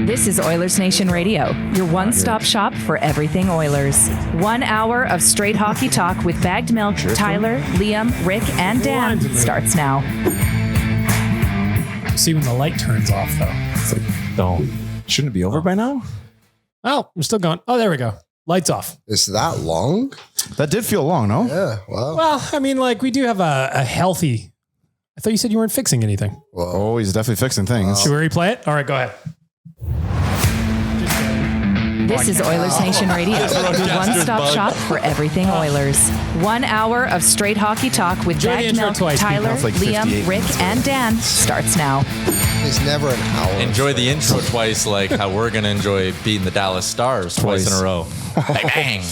This is Oilersnation Radio, your one-stop shop for everything Oilers. 1 hour of straight hockey talk with Bagged Milk, Tyler, Liam, Rick, and Dan starts now. See when the light turns off, though. No. Shouldn't it be over by now? Oh, we're still going. Oh, there we go. Lights off. Is that long? That did feel long, no? Yeah. Wow. Well, I mean, like, we do have a healthy... I thought you said you weren't fixing anything. Well, Oh, he's definitely fixing things. Should we replay it? All right, go ahead. This is Oilersnation Radio, your one-stop shop for everything Oilers. 1 hour of straight hockey talk with Enjoy the Bagged intro Milk, twice, Tyler, people. It's like Liam, 58 Rick, minutes and Dan starts now. it's never an hour. Enjoy the intro twice, like how we're going to enjoy beating the Dallas Stars twice in a row. Bang, bang.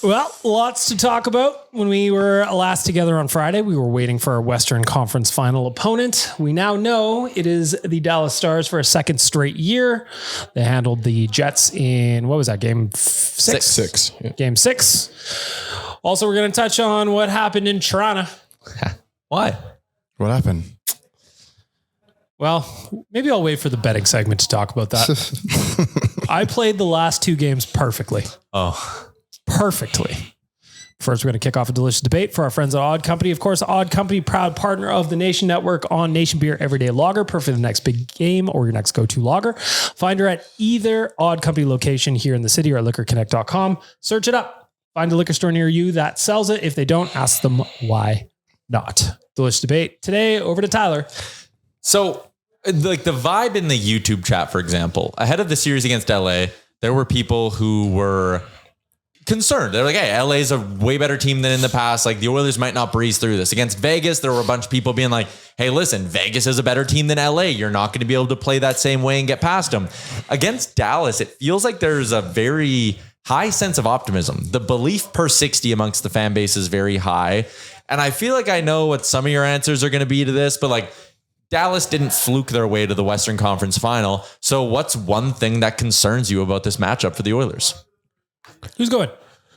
Well, lots to talk about. When we were last together on Friday, we were waiting for our Western Conference final opponent. We now know it is the Dallas Stars for a second straight year. They handled the Jets in, what was that, game six? Six. Yeah. Game 6. Also, we're going to touch on what happened in Toronto. Why? What happened? Well, maybe I'll wait for the betting segment to talk about that. I played the last 2 games perfectly. Oh, Perfectly. First, we're going to kick off a delicious debate for our friends at Odd Company. Of course, Odd Company, proud partner of the Nation Network on Nation Beer Everyday Lager. Perfect for the next big game or your next go-to lager. Find her at either Odd Company location here in the city or at liquorconnect.com. Search it up. Find a liquor store near you that sells it. If they don't, ask them why not. Delicious debate. Today, over to Tyler. so like the vibe in the YouTube chat, for example, ahead of the series against LA, there were people who were concerned. They're like, hey, LA's a way better team than in the past. Like the Oilers might not breeze through this. Against Vegas, there were a bunch of people being like, hey, listen, Vegas is a better team than LA. You're not going to be able to play that same way and get past them. Against Dallas, it feels like there's a very high sense of optimism. The belief per 60 amongst the fan base is very high. And I feel like I know what some of your answers are going to be to this, but like Dallas didn't fluke their way to the Western Conference Final. So what's one thing that concerns you about this matchup for the Oilers? Who's going?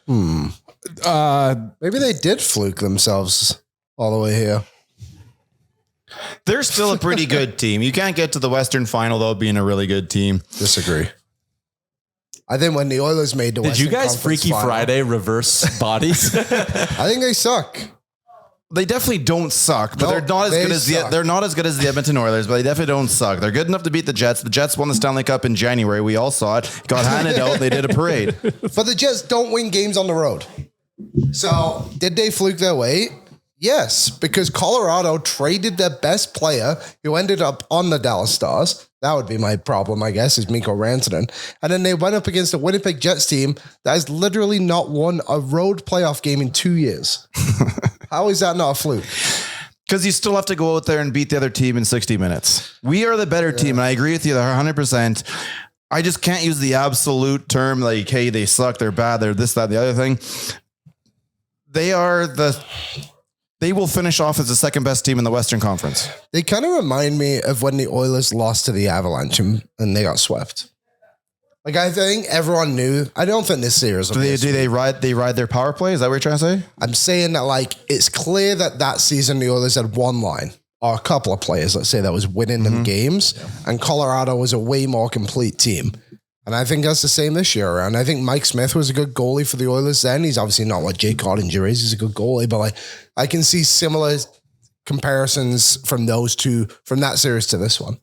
Maybe they did fluke themselves all the way here. They're still a pretty good team. You can't get to the Western Final, though, being a really good team. Disagree. I think when the Oilers made the Did Western you guys Conference Freaky Final, Friday reverse bodies? I think they suck. They definitely don't suck, but No, they're not as they good as suck. they're not as good as the Edmonton Oilers, but they definitely don't suck. They're good enough to beat the Jets. The Jets won the Stanley Cup in January. We all saw it. Got handed out. They did a parade. But the Jets don't win games on the road. So did they fluke their way? Yes, because Colorado traded their best player who ended up on the Dallas Stars. That would be my problem, I guess, is Mikko Rantanen. And then they went up against the Winnipeg Jets team that has literally not won a road playoff game in 2 years. How is that not a fluke? Because you still have to go out there and beat the other team in 60 minutes. We are the better team, and I agree with you 100%. I just can't use the absolute term like, hey, they suck, they're bad, they're this, that, the other thing. They will finish off as the second best team in the Western Conference. They kind of remind me of when the Oilers lost to the Avalanche and they got swept. Like, I think everyone knew. I don't think this series will be a Do they ride their power play? Is that what you're trying to say? I'm saying that, like, it's clear that season the Oilers had one line or a couple of players, let's say, that was winning them games, and Colorado was a way more complete team. And I think that's the same this year around. I think Mike Smith was a good goalie for the Oilers then. He's obviously not what Jake Ottinger is. He's a good goalie, but like, I can see similar comparisons from those two, from that series to this one.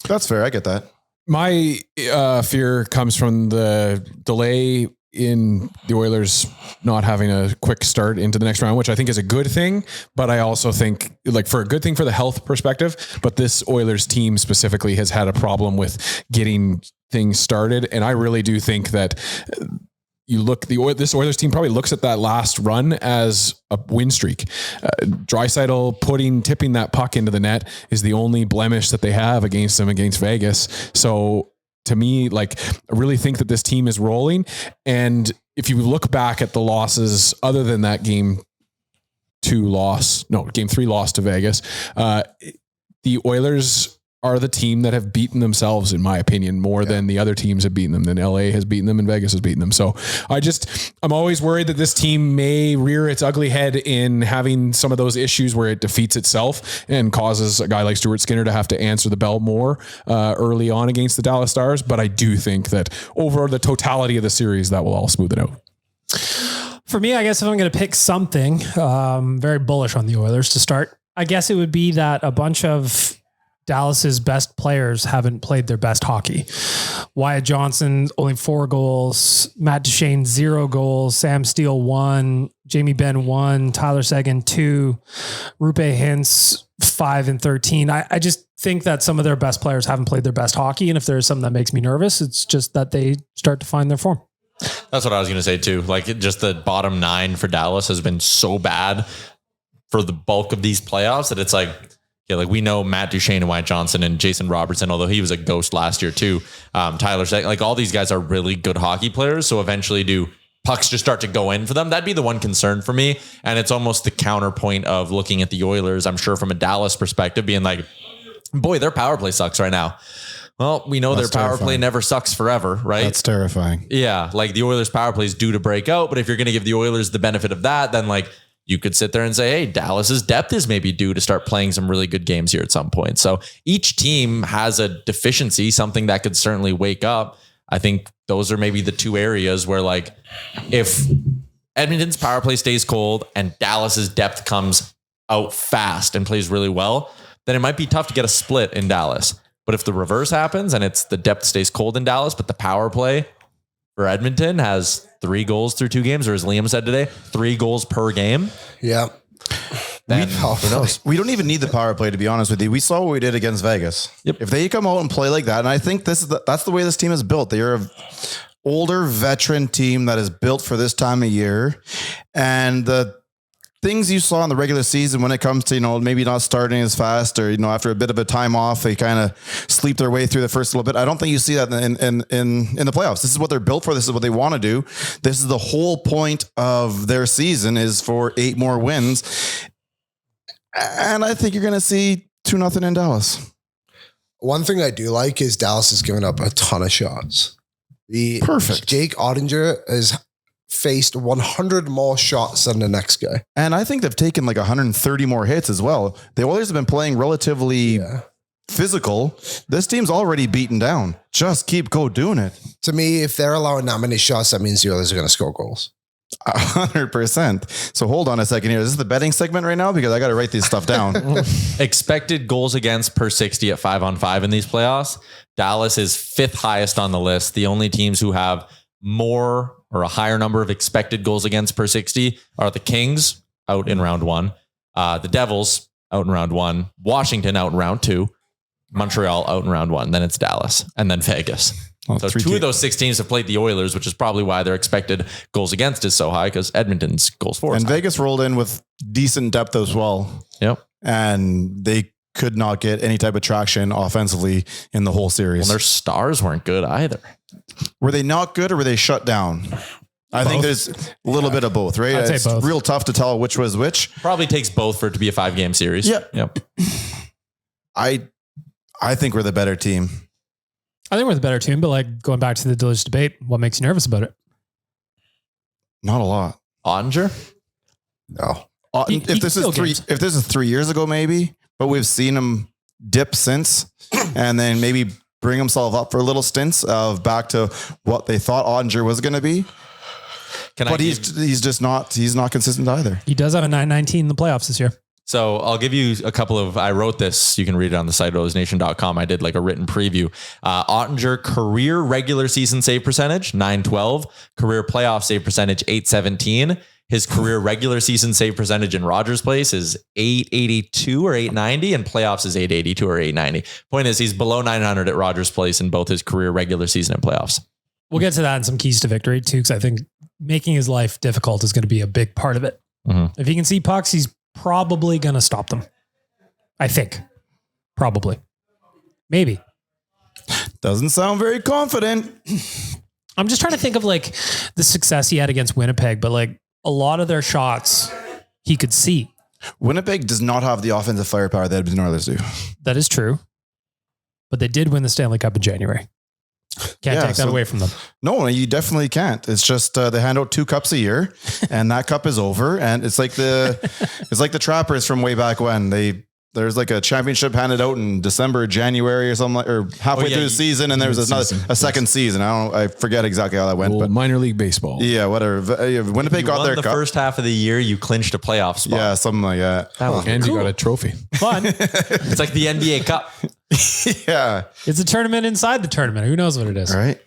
That's fair. I get that. My fear comes from the delay in the Oilers not having a quick start into the next round, which I think is a good thing. But I also think, like, for a good thing for the health perspective, but this Oilers team specifically has had a problem with getting things started. And I really do think that you look, this Oilers team probably looks at that last run as a win streak. Draisaitl tipping that puck into the net is the only blemish that they have against them against Vegas. So to me, like, I really think that this team is rolling. And if you look back at the losses, other than that game 3 loss to Vegas, the Oilers are the team that have beaten themselves, in my opinion, more than the other teams have beaten them, than LA has beaten them and Vegas has beaten them. So I'm always worried that this team may rear its ugly head in having some of those issues where it defeats itself and causes a guy like Stuart Skinner to have to answer the bell more early on against the Dallas Stars. But I do think that over the totality of the series, that will all smooth it out. For me, I guess if I'm going to pick something, very bullish on the Oilers to start, I guess it would be that a bunch of Dallas's best players haven't played their best hockey. Wyatt Johnson, only 4 goals. Matt Duchene, 0 goals. Sam Steele, 1. Jamie Benn, 1. Tyler Seguin, 2. Rupe Hintz, 5 and 13. I just think that some of their best players haven't played their best hockey. And if there's something that makes me nervous, it's just that they start to find their form. That's what I was going to say too. Like just the bottom 9 for Dallas has been so bad for the bulk of these playoffs that it's like, yeah, like we know Matt Duchene and Wyatt Johnson and Jason Robertson, although he was a ghost last year too. Tyler, like all these guys are really good hockey players. So eventually do pucks just start to go in for them? That'd be the one concern for me. And it's almost the counterpoint of looking at the Oilers, I'm sure from a Dallas perspective, being like, boy, their power play sucks right now. Well, we know their power play never sucks forever, right? That's terrifying. Yeah. Like the Oilers power play is due to break out. But if you're going to give the Oilers the benefit of that, then like, you could sit there and say, hey, Dallas's depth is maybe due to start playing some really good games here at some point. So each team has a deficiency, something that could certainly wake up. I think those are maybe the 2 areas where like if Edmonton's power play stays cold and Dallas's depth comes out fast and plays really well, then it might be tough to get a split in Dallas. But if the reverse happens and it's the depth stays cold in Dallas, but the power play for Edmonton has 3 goals through 2 games, or as Liam said today, 3 goals per game. Yeah. Then who knows? We don't even need the power play, to be honest with you. We saw what we did against Vegas. Yep. If they come out and play like that, and I think that's the way this team is built. They are an older veteran team that is built for this time of year. And the things you saw in the regular season when it comes to, maybe not starting as fast or, after a bit of a time off, they kind of sleep their way through the first little bit. I don't think you see that in the playoffs. This is what they're built for. This is what they want to do. This is the whole point of their season is for 8 more wins. And I think you're going to see 2-0 in Dallas. One thing I do like is Dallas has given up a ton of shots. Perfect. Jake Ottinger has faced 100 more shots than the next guy. And I think they've taken like 130 more hits as well. The Oilers have been playing relatively physical. This team's already beaten down. Just keep doing it. To me, if they're allowing that many shots, that means the Oilers are going to score goals. 100%. So hold on a second here. This is the betting segment right now because I got to write this stuff down. Expected goals against per 60 at 5-on-5 in these playoffs. Dallas is 5th highest on the list. The only teams who have more or a higher number of expected goals against per 60 are the Kings out in round 1, the Devils out in round 1, Washington out in round 2, Montreal out in round 1. Then it's Dallas and then Vegas. So 2 of those 6 teams have played the Oilers, which is probably why their expected goals against is so high because Edmonton's goals for. And Vegas rolled in with decent depth as well. Yep. And they could not get any type of traction offensively in the whole series. Well, their stars weren't good either. Were they not good or were they shut down? I think there's a little bit of both, right? I'd say it's both. real tough to tell which was which. Probably takes both for it to be a 5-game series. Yep. I think we're the better team. I think we're the better team, but like going back to the delicious debate, what makes you nervous about it? Not a lot. Ottinger? No. If this is 3 years ago, maybe, but we've seen him dip since and then maybe bring himself up for little stints of back to what they thought Ottinger was going to be. He's not consistent either. He does have a 919 in the playoffs this year. So I'll give you a couple of, I wrote this, you can read it on the site, Oilersnation.com. I did like a written preview. Ottinger career regular season save percentage, 912. Career playoff save percentage, 817. His career regular season save percentage in Rogers Place is 882 or 890 and playoffs is 882 or 890. Point is he's below 900 at Rogers Place in both his career regular season and playoffs. We'll get to that and some keys to victory too, because I think making his life difficult is going to be a big part of it. Mm-hmm. If he can see pucks, he's probably going to stop them. I think. Probably. Maybe. Doesn't sound very confident. I'm just trying to think of like the success he had against Winnipeg, but like a lot of their shots he could see. Winnipeg does not have the offensive firepower that Edmonton Oilers do. That is true. but they did win the Stanley Cup in January. Can't take that away from them. No, you definitely can't. It's just they hand out 2 cups a year, and that cup is over. And it's like the Trappers from way back when there's like a championship handed out in December, January, or something, or halfway through the season, and there was a second season. I forget exactly how that went, but minor league baseball. Yeah, whatever. Winnipeg got their the cup. first half of the year. You clinched a playoff spot. Yeah, something like that. That was And cool. you got a trophy. Fun. It's like the NBA Cup. Yeah, It's a tournament inside the tournament. Who knows what it is? all right.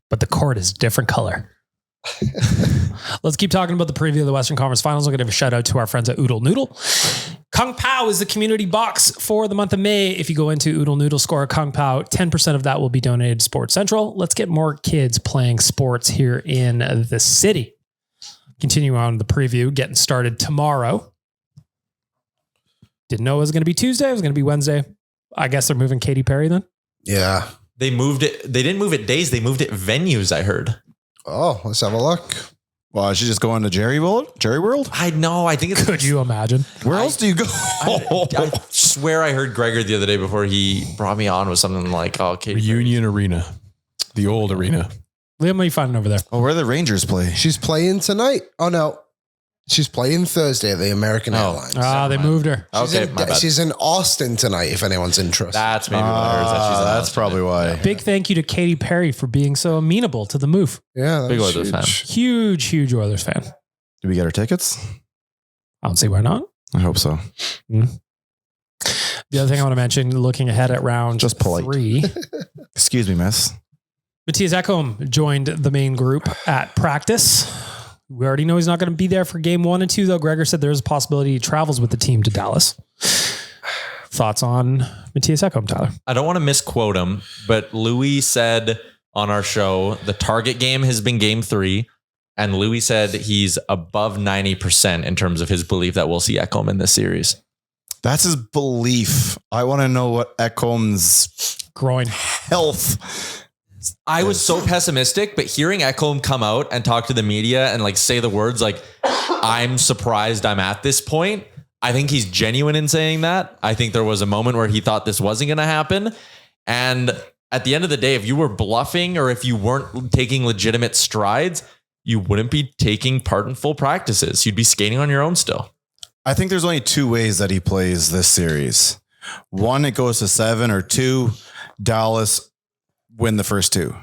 But the court is different color. Let's keep talking about the preview of the Western Conference Finals. I'll give a shout out to our friends at Oodle Noodle. Kung Pao is the community box for the month of May. If you go into Oodle Noodle, score a Kung Pao, 10% of that will be donated to Sports Central. Let's get more kids playing sports here in the city. Continue on the preview, getting started tomorrow. Didn't know it was going to be Tuesday. It was going to be Wednesday. I guess they're moving Katy Perry then. Yeah. They moved it. They didn't move it days. They moved it venues. I heard. Oh, let's have a look. Well, should just go into Jerry World? I know. I think it's. Could you imagine? Where else do you go? I swear I heard Gregor the other day before he brought me on with something like, "Oh, Katy Perry." Reunion Arena. The old arena. Liam, what are you finding over there? Where the Rangers play? She's playing tonight. Oh, no. She's playing Thursday at the American Airlines. They moved her. Okay, my bad. She's in Austin tonight, if anyone's interested. That's maybe what I heard. That she's in That's Austin. probably why. Big thank you to Katy Perry for being so amenable to the move. Yeah, Big that's Oilers huge. fan. Huge Oilers fan. Did we get our tickets? I don't see why not. I hope so. The other thing I want to mention, looking ahead at round Just polite. 3, Excuse me, miss. Mattias Ekholm joined the main group at practice. We already know he's not going to be there for game 1 and 2, though. Gregor said there's a possibility he travels with the team to Dallas. Thoughts on Mattias Ekholm, Tyler? I don't want to misquote him, but Louie said on our show the target game has been game 3, and Louie said he's above 90% in terms of his belief that we'll see Ekholm in this series. That's his belief. I want to know what Ekholm's Groin. health. I was so pessimistic, but hearing Ekholm come out and talk to the media and like say the words like, "I'm surprised I'm at this point." I think he's genuine in saying that. I think there was a moment where he thought this wasn't going to happen. And at the end of the day, if you were bluffing or if you weren't taking legitimate strides, you wouldn't be taking part in full practices. You'd be skating on your own still. I think there's only 2 ways that he plays this series. 1, it goes to 7, or 2, Dallas win the first 2.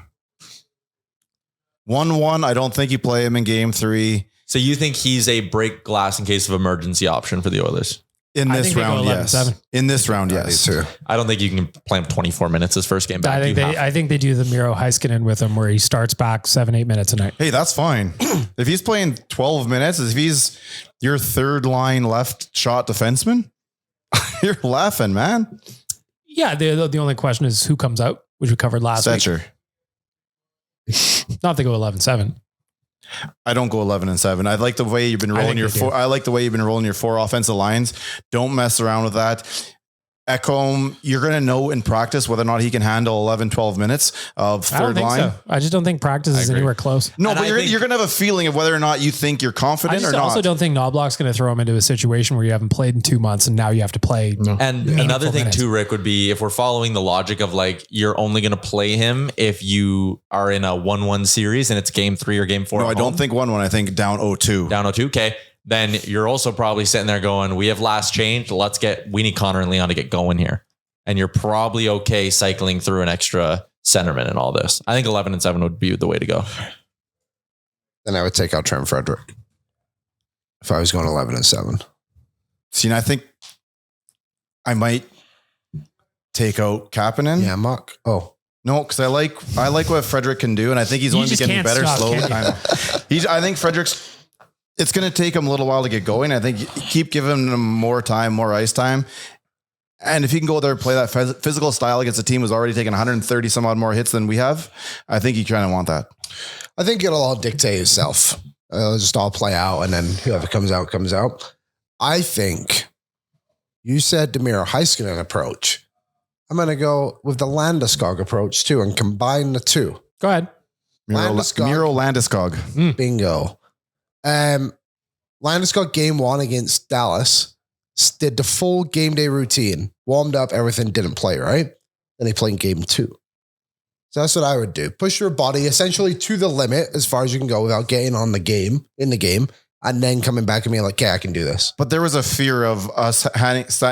1-1, I don't think you play him in game 3. So you think he's a break glass in case of emergency option for the Oilers? In I this think they go round, yes. 11-7. In this round, yes. Too. I don't think you can play him 24 minutes his first game back. I think they do the Miro Heiskanen with him where he starts back 7-8 minutes a night. Hey, that's fine. If he's playing 12 minutes, if he's your third line left shot defenseman, you're laughing, man. Yeah, the only question is who comes out, which we covered last week. Setcher. Not if they go 11-7. I don't go 11-7. I like the way you've been rolling your they do. four. I like the way you've been rolling your 4 offensive lines. Don't mess around with that. Ekholm, you're going to know in practice whether or not he can handle 11, 12 minutes of I don't third think line. so. I just don't think practice is agree. anywhere close. No, And but I you're think- going to have a feeling of whether or not you think you're I confident just or also not. don't think Knoblauch's going to throw him into a situation where you haven't played in 2 months and now you have to play. And meaningful another thing minutes. too, Rick, would be if we're following the logic of like, you're only going to play him if you are in a 1-1 series and it's game 3 or game 4. No, I at don't home. think 1-1. I think down 0-2. Down 0-2. Okay. Then you're also probably sitting there going, we have last change. We need Connor and Leon to get going here. And you're probably okay cycling through an extra centerman and all this. I think 11-7 would be the way to go. Then I would take out Trent Frederick if I was going 11-7. See, and I think I might take out Kapanen. Yeah, Mark. Oh, No, because I like what Frederick can do, and I think he's You only just getting can't better stop, slowly. can you? I know. I think Frederick's. It's going to take him a little while to get going. I think you keep giving him more time, more ice time, and if he can go there and play that physical style against a team who's already taken 130 some odd more hits than we have, I think you kind of want that. I think it'll all dictate itself. It'll just all play out, and then whoever comes out, comes out. I think you said Demiro Heiskanen approach. I'm going to go with the Landeskog approach too and combine the 2. Go ahead. Miro Landeskog. Landeskog. Bingo. Landeskog game 1 against Dallas did the full game day routine, warmed up, everything, didn't play, right? then they play in game 2. So that's what I would do. Push your body essentially to the limit as far as you can go without getting in the game, and then coming back and being like, okay, I can do this. But there was a fear of us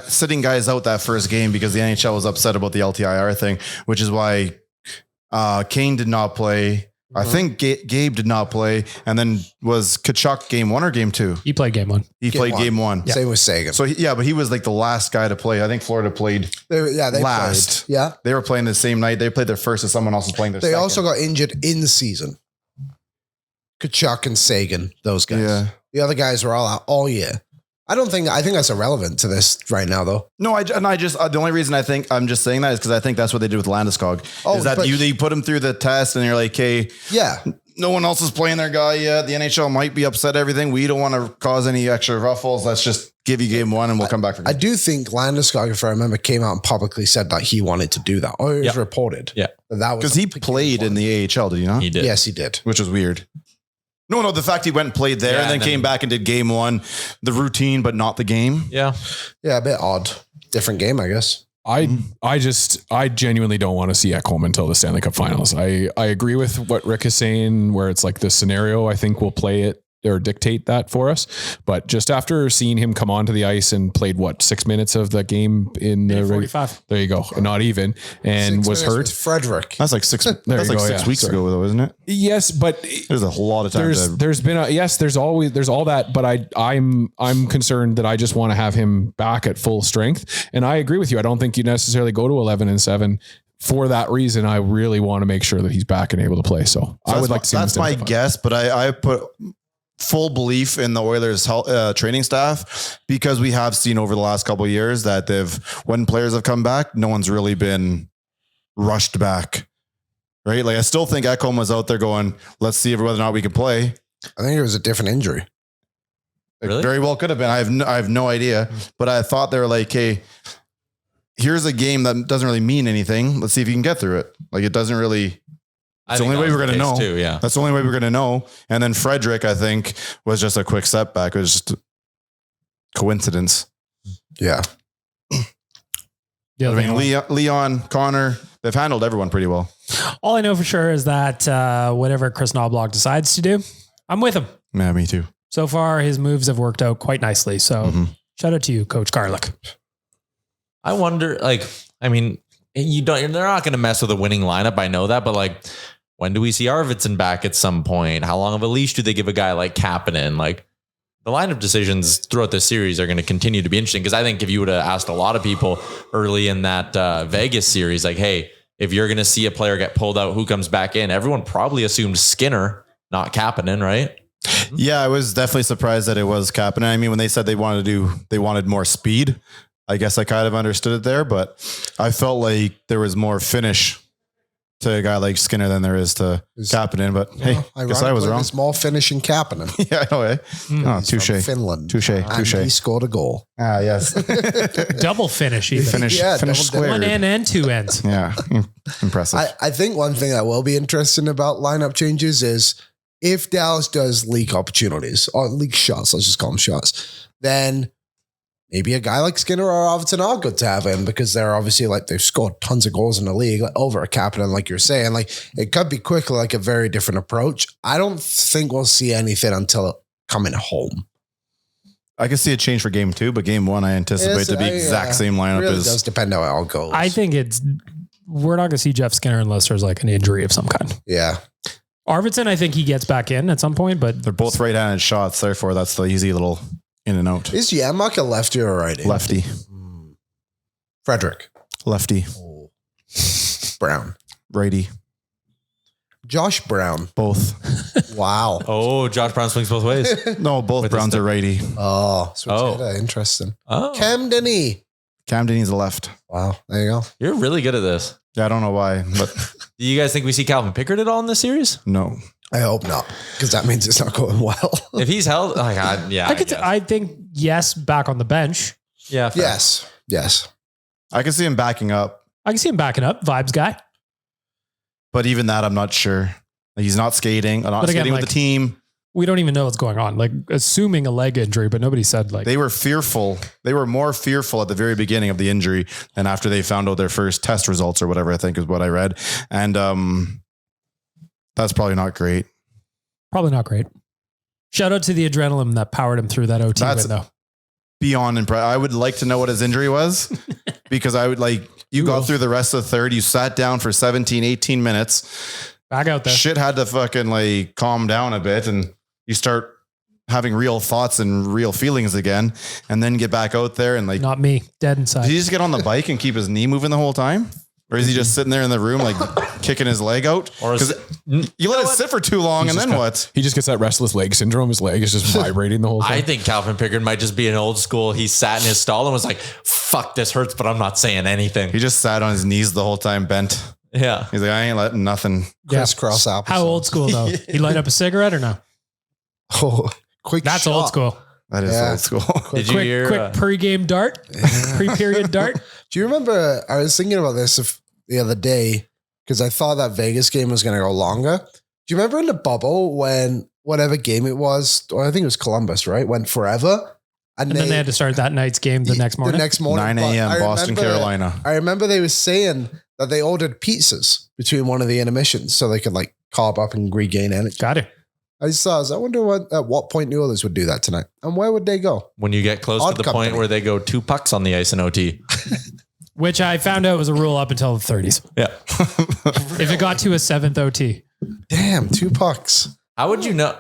sitting guys out that first game because the NHL was upset about the LTIR thing, which is why Kane did not play. I think Gabe did not play. And then was Tkachuk game 1 or game 2? He played game 1. He played game 1. Yeah. Same with Sagan. So but he was like the last guy to play. I think Florida played they last. Played. Yeah. They were playing the same night. They played their first and someone else was playing their They second. also got injured in the season. Tkachuk and Sagan, those guys. Yeah. The other guys were all out all year. I think that's irrelevant to this right now, though. No, the only reason I'm just saying that is because I think that's what they did with Landeskog. Oh, is that they put him through the test and you're like, hey, yeah, no one else is playing their guy yet. The NHL might be upset everything. We don't want to cause any extra ruffles. Let's just give you game 1 and we'll come back for game. I do think Landeskog, if I remember, came out and publicly said that he wanted to do that. Or it was reported. Yeah. That was because he played in the AHL, did he not? He did. Yes, he did. Which was weird. No, the fact he went and played there and then came back and did game 1, the routine, but not the game. Yeah. Yeah, a bit odd. Different game, I guess. I genuinely don't want to see Ekholm until the Stanley Cup Finals. I agree with what Rick is saying, where it's like this scenario, I think will play it or dictate that for us. But just after seeing him come onto the ice and played 6 minutes of the game in the 45. there you go, not even, and 6 was minutes hurt. with Frederick. That's like 6 weeks ago though, isn't it? Yes, but There's a whole lot of time. there's been there's all that, but I'm concerned that I just want to have him back at full strength. And I agree with you. I don't think you necessarily go to 11-7. For that reason, I really want to make sure that he's back and able to play. So I would like to see that's my guess, but I put full belief in the Oilers training staff because we have seen over the last couple of years that when players have come back, no one's really been rushed back. Right? Like I still think Ekholm was out there going, let's see whether or not we can play. I think it was a different injury. It Really? very well could have been. I have no idea, but I thought they were like, hey, here's a game that doesn't really mean anything. Let's see if you can get through it. Like it doesn't really. It's the only way we're going to know. Too, yeah. That's the only way we're going to know. And then Frederick, I think, was just a quick setback. It was just coincidence. Yeah. The I other mean, thing- Leon, Connor, they've handled everyone pretty well. all I know for sure is that whatever Kris Knoblauch decides to do, I'm with him. Yeah, me too. So far, his moves have worked out quite nicely. So shout out to you, Coach Garlick. I wonder, they're not going to mess with a winning lineup. I know that, but when do we see Arvidsson back at some point? How long of a leash do they give a guy like Kapanen? The lineup decisions throughout this series are going to continue to be interesting because I think if you would have asked a lot of people early in that Vegas series, hey, if you're going to see a player get pulled out, who comes back in? Everyone probably assumed Skinner, not Kapanen, right? Yeah, I was definitely surprised that it was Kapanen. I mean, when they said they wanted more speed, I guess I kind of understood it there, but I felt like there was more finish to a guy like Skinner than there is to Kapanen. But hey, I guess I was wrong. There's more finish in Kapanen. Yeah, I know. Eh? Oh, touche. From Finland. Touche. And he scored a goal. Ah, yes. Double finish, even. Finish double- squared. One end and 2 ends. Yeah, impressive. I think one thing that will be interesting about lineup changes is if Dallas does leak opportunities or leak shots, let's just call them shots, then maybe a guy like Skinner or Arvidsson are good to have in because they're obviously they've scored tons of goals in the league over a Kapanen, like you're saying. It could be quickly a very different approach. I don't think we'll see anything until coming home. I can see a change for game 2, but game 1 I anticipate to be exact same lineup It really as does depend how it all goes. I think we're not going to see Jeff Skinner unless there's an injury of some kind. Yeah. Arvidsson, I think he gets back in at some point, but they're both right-handed shots. Therefore, that's the easy little in and out. Is Yanmark a lefty or a righty? Lefty. Frederick. Lefty. Brown. Righty. Josh Brown. Both. Wow. Oh, Josh Brown swings both ways. No, both Browns are righty. Oh, Oh. interesting. Oh, Cam Denny. Cam Denny's left. Wow. There you go. you're really good at this. Yeah, I don't know why, but Do you guys think we see Calvin Pickard at all in this series? no. I hope not, because that means it's not going well. If he's held, I think yes, back on the bench. yeah, fair. Yes. I can see him backing up, I can see him backing up. Vibes guy. but even that, I'm not sure. He's not skating. I'm not But again, skating with the team. We don't even know what's going on. Like assuming a leg injury, but nobody said like They were fearful. They were more fearful at the very beginning of the injury than after they found out their first test results or whatever, I think is what I read. And that's probably not great. Probably not great. Shout out to the adrenaline that powered him through that OT window. Beyond impressive. I would like to know what his injury was because I would you got through the rest of the third. You sat down for 17, 18 minutes. Back out there. Shit had to fucking calm down a bit and you start having real thoughts and real feelings again and then get back out there and Not me. Dead inside. did he just get on the bike and keep his knee moving the whole time? Or is he just sitting there in the room kicking his leg out? Or you let it sit for too long and then what? He just gets that restless leg syndrome. His leg is just vibrating the whole time. I think Calvin Pickard might just be an old school. He sat in his stall and was like, fuck, this hurts, but I'm not saying anything. He just sat on his knees the whole time, bent. Yeah. He's like, I ain't letting nothing. Crisscross applesauce. How old school though? He light up a cigarette or no? Oh, quick That's shot. old school. That is old school. Did you hear? Quick pre-game dart, pre-period dart. Do you remember, I was thinking about this the other day because I thought that Vegas game was going to go longer. Do you remember in the bubble when whatever game it was, or I think it was Columbus, right? Went forever. And then they had to start that night's game the next morning. 9 a.m. But Boston, Carolina. I remember they were saying that they ordered pizzas between one of the intermissions so they could carb up and regain energy. Got it. I wonder at what point New Orleans would do that tonight. And where would they go? When you get close Odd to the company. point where they go 2 pucks on the ice in OT. Which I found out was a rule up until the 30s. Yeah. If it got to a 7th OT. Damn, 2 pucks. How would you know?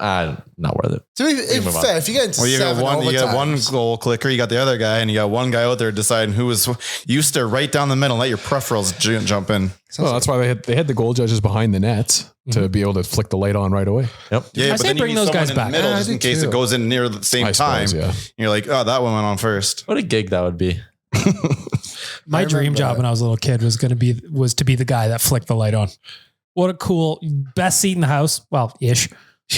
Not worth it. To be fair, if you get Well, you got one overtimes- goal clicker, you got the other guy, and you got one guy out there deciding who was used to right down the middle, let your peripherals jump in. Well, that's why they had the goal judges behind the nets to be able to flick the light on right away. Yep. Yeah, I say then you bring need those someone guys in the back. middle Yeah, I just in do case too. it goes in near the same I time. suppose, yeah. You're like, oh, that one went on first. What a gig that would be. My dream job when I was a little kid was to be the guy that flicked the light on. What a cool best seat in the house. Well, ish.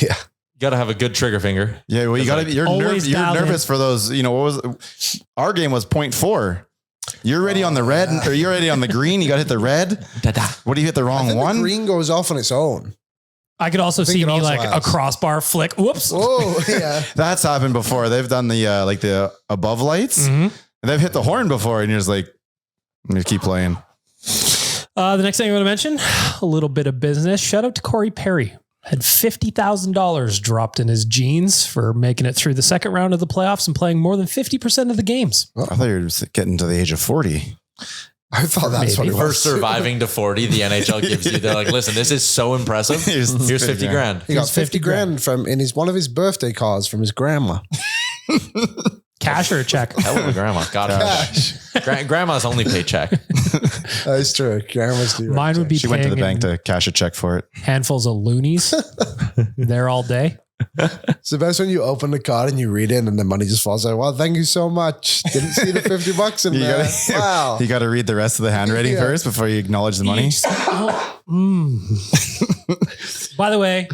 Yeah. You got to have a good trigger finger. Yeah, well, you got to. You're always you're dialed nervous in. for those. What was our game was 0.4. You're ready on the red, or you're ready on the green. You got to hit the red. What do you hit the I wrong think one? the green goes off on its own. I could also think see it me also like a has. crossbar flick. Whoops. Oh, yeah. That's happened before. They've done the above lights. And they've hit the horn before, and you're just like, you keep playing. The next thing I want to mention, a little bit of business. Shout out to Corey Perry. Had $50,000 dropped in his jeans for making it through the second round of the playoffs and playing more than 50% of the games. I thought you were just getting to the age of 40. I thought that's what it For was. surviving to 40, the NHL gives you, they're like, listen, this is so impressive. Here's 50 grand. He got Here's 50 grand in one of his birthday cards from his grandma. Cash or a check? Hell of a grandma. Got it. Grandma's only paycheck. That's true. Grandma's do. Mine would be She went to the paying bank to cash a check for it. handfuls of loonies there all day. It's the best when you open the card and you read it and the money just falls out. Well, thank you so much. Didn't see the $50 in there. Wow. You got to read the rest of the handwriting Yeah. first before you acknowledge the money. By the way,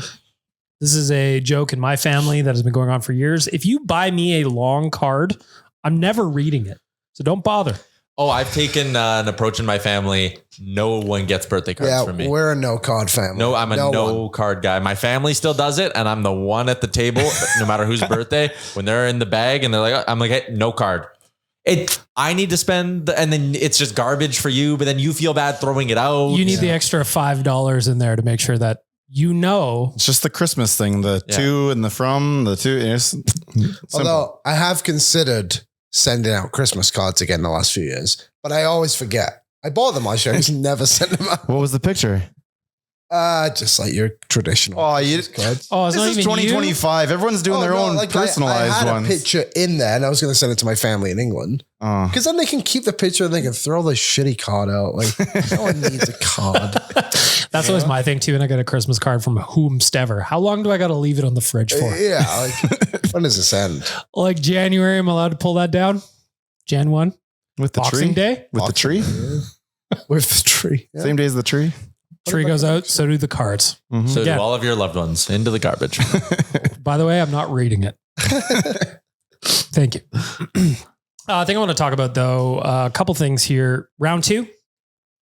this is a joke in my family that has been going on for years. If you buy me a long card, I'm never reading it. So don't bother. Oh, I've taken an approach in my family. No one gets birthday cards Yeah, from me. we're a no card family. No, I'm a no one. card guy. My family still does it, and I'm the one at the table, no matter whose birthday, when they're in the bag and they're like, I'm like, hey, no card. I need to spend, and then it's just garbage for you, but then you feel bad throwing it out. You need the extra $5 in there to make sure that you know. It's just the Christmas thing, the to and the from, the to. It's Although I have considered sending out Christmas cards again the last few years, but I always forget. I bought them last year. I just never sent them out. What was the picture? Just like your traditional Oh, cards. Oh, it's this not is even 2025. Everyone's doing their own personalized I had ones. a picture in there and I was going to send it to my family in England Oh. because then they can keep the picture and they can throw the shitty card out. Like no one needs a card. That's always my thing too. And I get a Christmas card from whomstever. How long do I got to leave it on the fridge for? Yeah. Like when does this end? Like January, I'm allowed to pull that down. Jan 1, With the Boxing tree? Day. With the tree? With the tree. Yeah. Same day as the tree? Tree goes out. So do the cards. So Yeah. do all of your loved ones into the garbage. By the way, I'm not reading it. Thank you. I think I want to talk about, though, a couple things here. Round 2,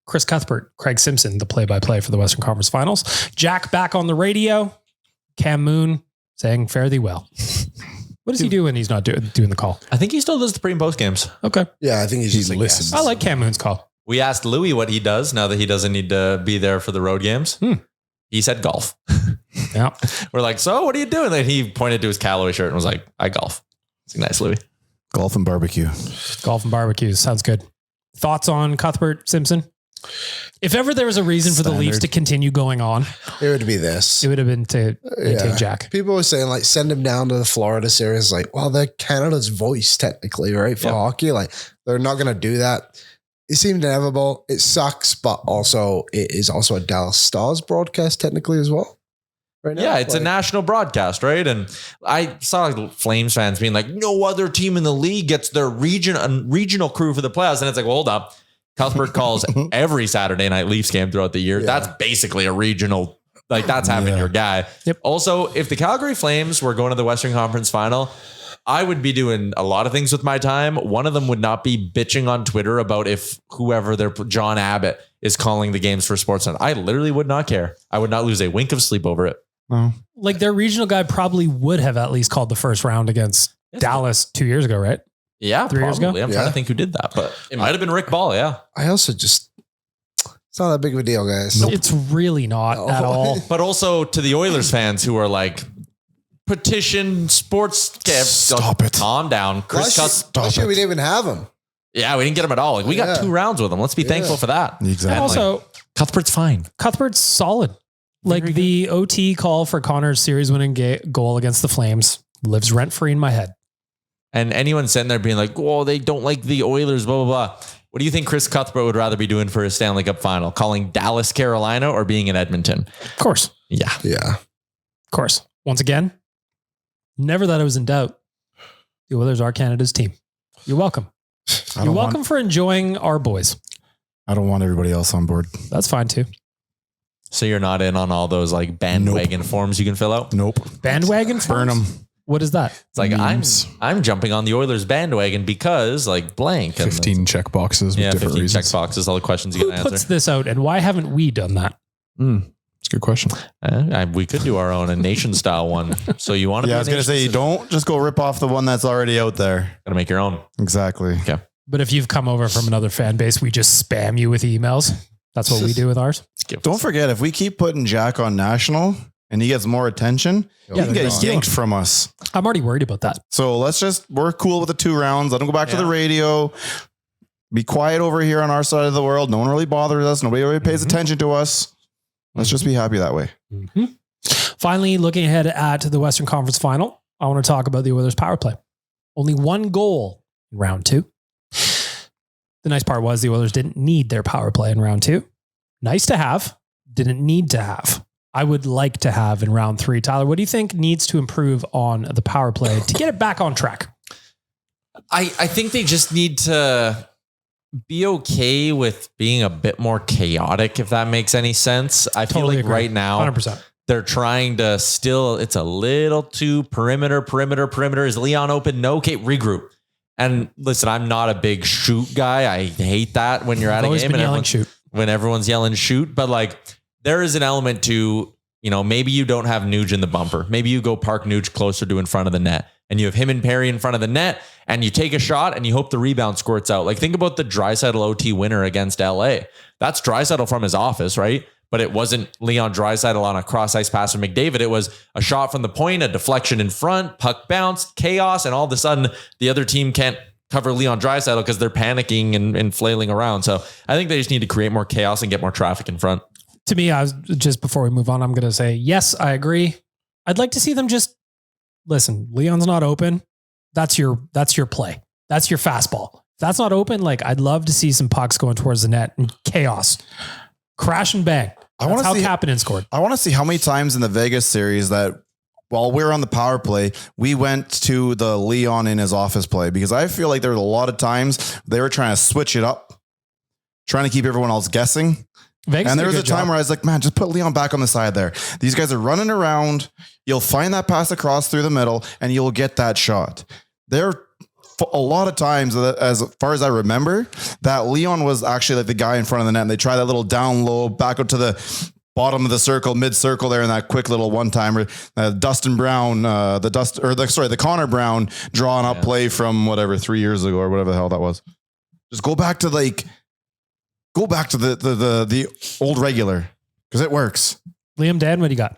Chris Cuthbert, Craig Simpson, the play-by-play for the Western Conference Finals. Jack back on the radio. Cam Moon saying fare thee well. What does he do when he's not doing the call? I think he still does the pre and post games. Okay. Yeah, I think he's just listens. I like Cam Moon's call. We asked Louie what he does now that he doesn't need to be there for the road games. He said golf. Yeah. We're like, so what are you doing? And he pointed to his Callaway shirt and was like, I golf. It's nice, Louie. Golf and barbecue. Golf and barbecues. Sounds good. Thoughts on Cuthbert Simpson? If ever there was a reason for the Leafs to continue going on, It would be this. it would have been to maintain Jack. People were saying like send him down to the Florida series. Like, well, they're Canada's voice technically, right? For hockey. Like they're not going to do that. It seemed inevitable. It sucks, but also it is also a Dallas Stars broadcast technically as well. Right now. Yeah, it's a national broadcast, right? And I saw Flames fans being like, no other team in the league gets their regional crew for the playoffs. And it's like, well, hold up. Cuthbert calls every Saturday night Leafs game throughout the year. Yeah. That's basically a regional, like that's having your guy. Yep. Also, if the Calgary Flames were going to the Western Conference Final, I would be doing a lot of things with my time. One of them would not be bitching on Twitter about if whoever their John Abbott is calling the games for Sportsnet. I literally would not care. I would not lose a wink of sleep over it. Like their regional guy probably would have at least called the first round against Dallas 2 years ago, right? Yeah, 3 years ago? I'm trying to think who did that, but it might have been Rick Ball. Yeah. I also just, it's not that big of a deal, guys. It's really not at all. But also to the Oilers fans who are like, petition sports. Stop it. Calm down. Last year we didn't even have him. Yeah, we didn't get him at all. Like, we got 2 rounds with him. Let's be thankful for that. Exactly. And also, Cuthbert's fine. Cuthbert's solid. Like the OT call for Connor's series winning goal against the Flames lives rent free in my head. And anyone sitting there being like, oh, they don't like the Oilers, blah, blah, blah. What do you think Kris Cuthbert would rather be doing for his Stanley Cup final? Calling Dallas, Carolina, or being in Edmonton? Of course. Yeah. Yeah. Of course. Once again, never that I was in doubt. The Oilers are Canada's team. You're welcome. You're welcome for enjoying our boys. I don't want everybody else on board. That's fine too. So you're not in on all those like bandwagon forms you can fill out? Nope. Bandwagon Burn them. forms? What is that? It's like, Memes. I'm jumping on the Oilers bandwagon because like blank. 15 check boxes with different 15 reasons. check boxes, all the questions you Who can puts answer. this out and why haven't we done that? It's a good question. We could do our own, a nation style one. So you want to Yeah, I be was going to say, don't just go rip off the one that's already out there. Gotta make your own. Exactly. Okay. But if you've come over from another fan base, we just spam you with emails. That's what we do with ours. Don't forget, if we keep putting Jack on national and he gets more attention, he can get they're yanked from us. I'm already worried about that. So we're cool with the 2 rounds. Let him go back to the radio. Be quiet over here on our side of the world. No one really bothers us. Nobody really pays attention to us. Let's just be happy that way. Finally, looking ahead at the Western Conference Final, I want to talk about the Oilers' power play. Only 1 goal in round 2. The nice part was the Oilers didn't need their power play in round 2. Nice to have, didn't need to have. I would like to have in round 3. Tyler, what do you think needs to improve on the power play to get it back on track? I think they just need to be okay with being a bit more chaotic, if that makes any sense. I feel like agree. right now 100%. they're trying to still, it's a little too perimeter. Is Leon open? No. Okay, regroup. And listen, I'm not a big shoot guy. I hate that when you're at a game and when everyone's yelling shoot. But like, there is an element to, maybe you don't have Nuge in the bumper. Maybe you go park Nuge closer to in front of the net and you have him and Perry in front of the net and you take a shot and you hope the rebound squirts out. Like, think about the Draisaitl OT winner against LA. That's Draisaitl from his office, right? But it wasn't Leon Draisaitl on a cross ice pass from McDavid. It was a shot from the point, a deflection in front, puck bounced, chaos, and all of a sudden the other team can't cover Leon Draisaitl because they're panicking and flailing around. So I think they just need to create more chaos and get more traffic in front. To me, I was just before we move on, I'm going to say, yes, I agree. I'd like to see them just listen. Leon's not open. That's your play. That's your fastball. If that's not open, like, I'd love to see some pucks going towards the net and chaos, crash and bang. That's how Kapanen scored. I want to see how many times in the Vegas series that while we're on the power play, we went to the Leon in his office play, because I feel like there were a lot of times they were trying to switch it up, trying to keep everyone else guessing. Vegas, and there was a time where I was like, man, just put Leon back on the side there. These guys are running around. You'll find that pass across through the middle and you'll get that shot. There a lot of times, as far as I remember, that Leon was actually like the guy in front of the net and they try that little down low back up to the bottom of the circle, mid circle there in that quick little one timer. Dustin Brown, the Connor Brown drawn up play from whatever 3 years ago or whatever the hell that was. Just go back to the old regular because it works. Liam, Dan, what do you got?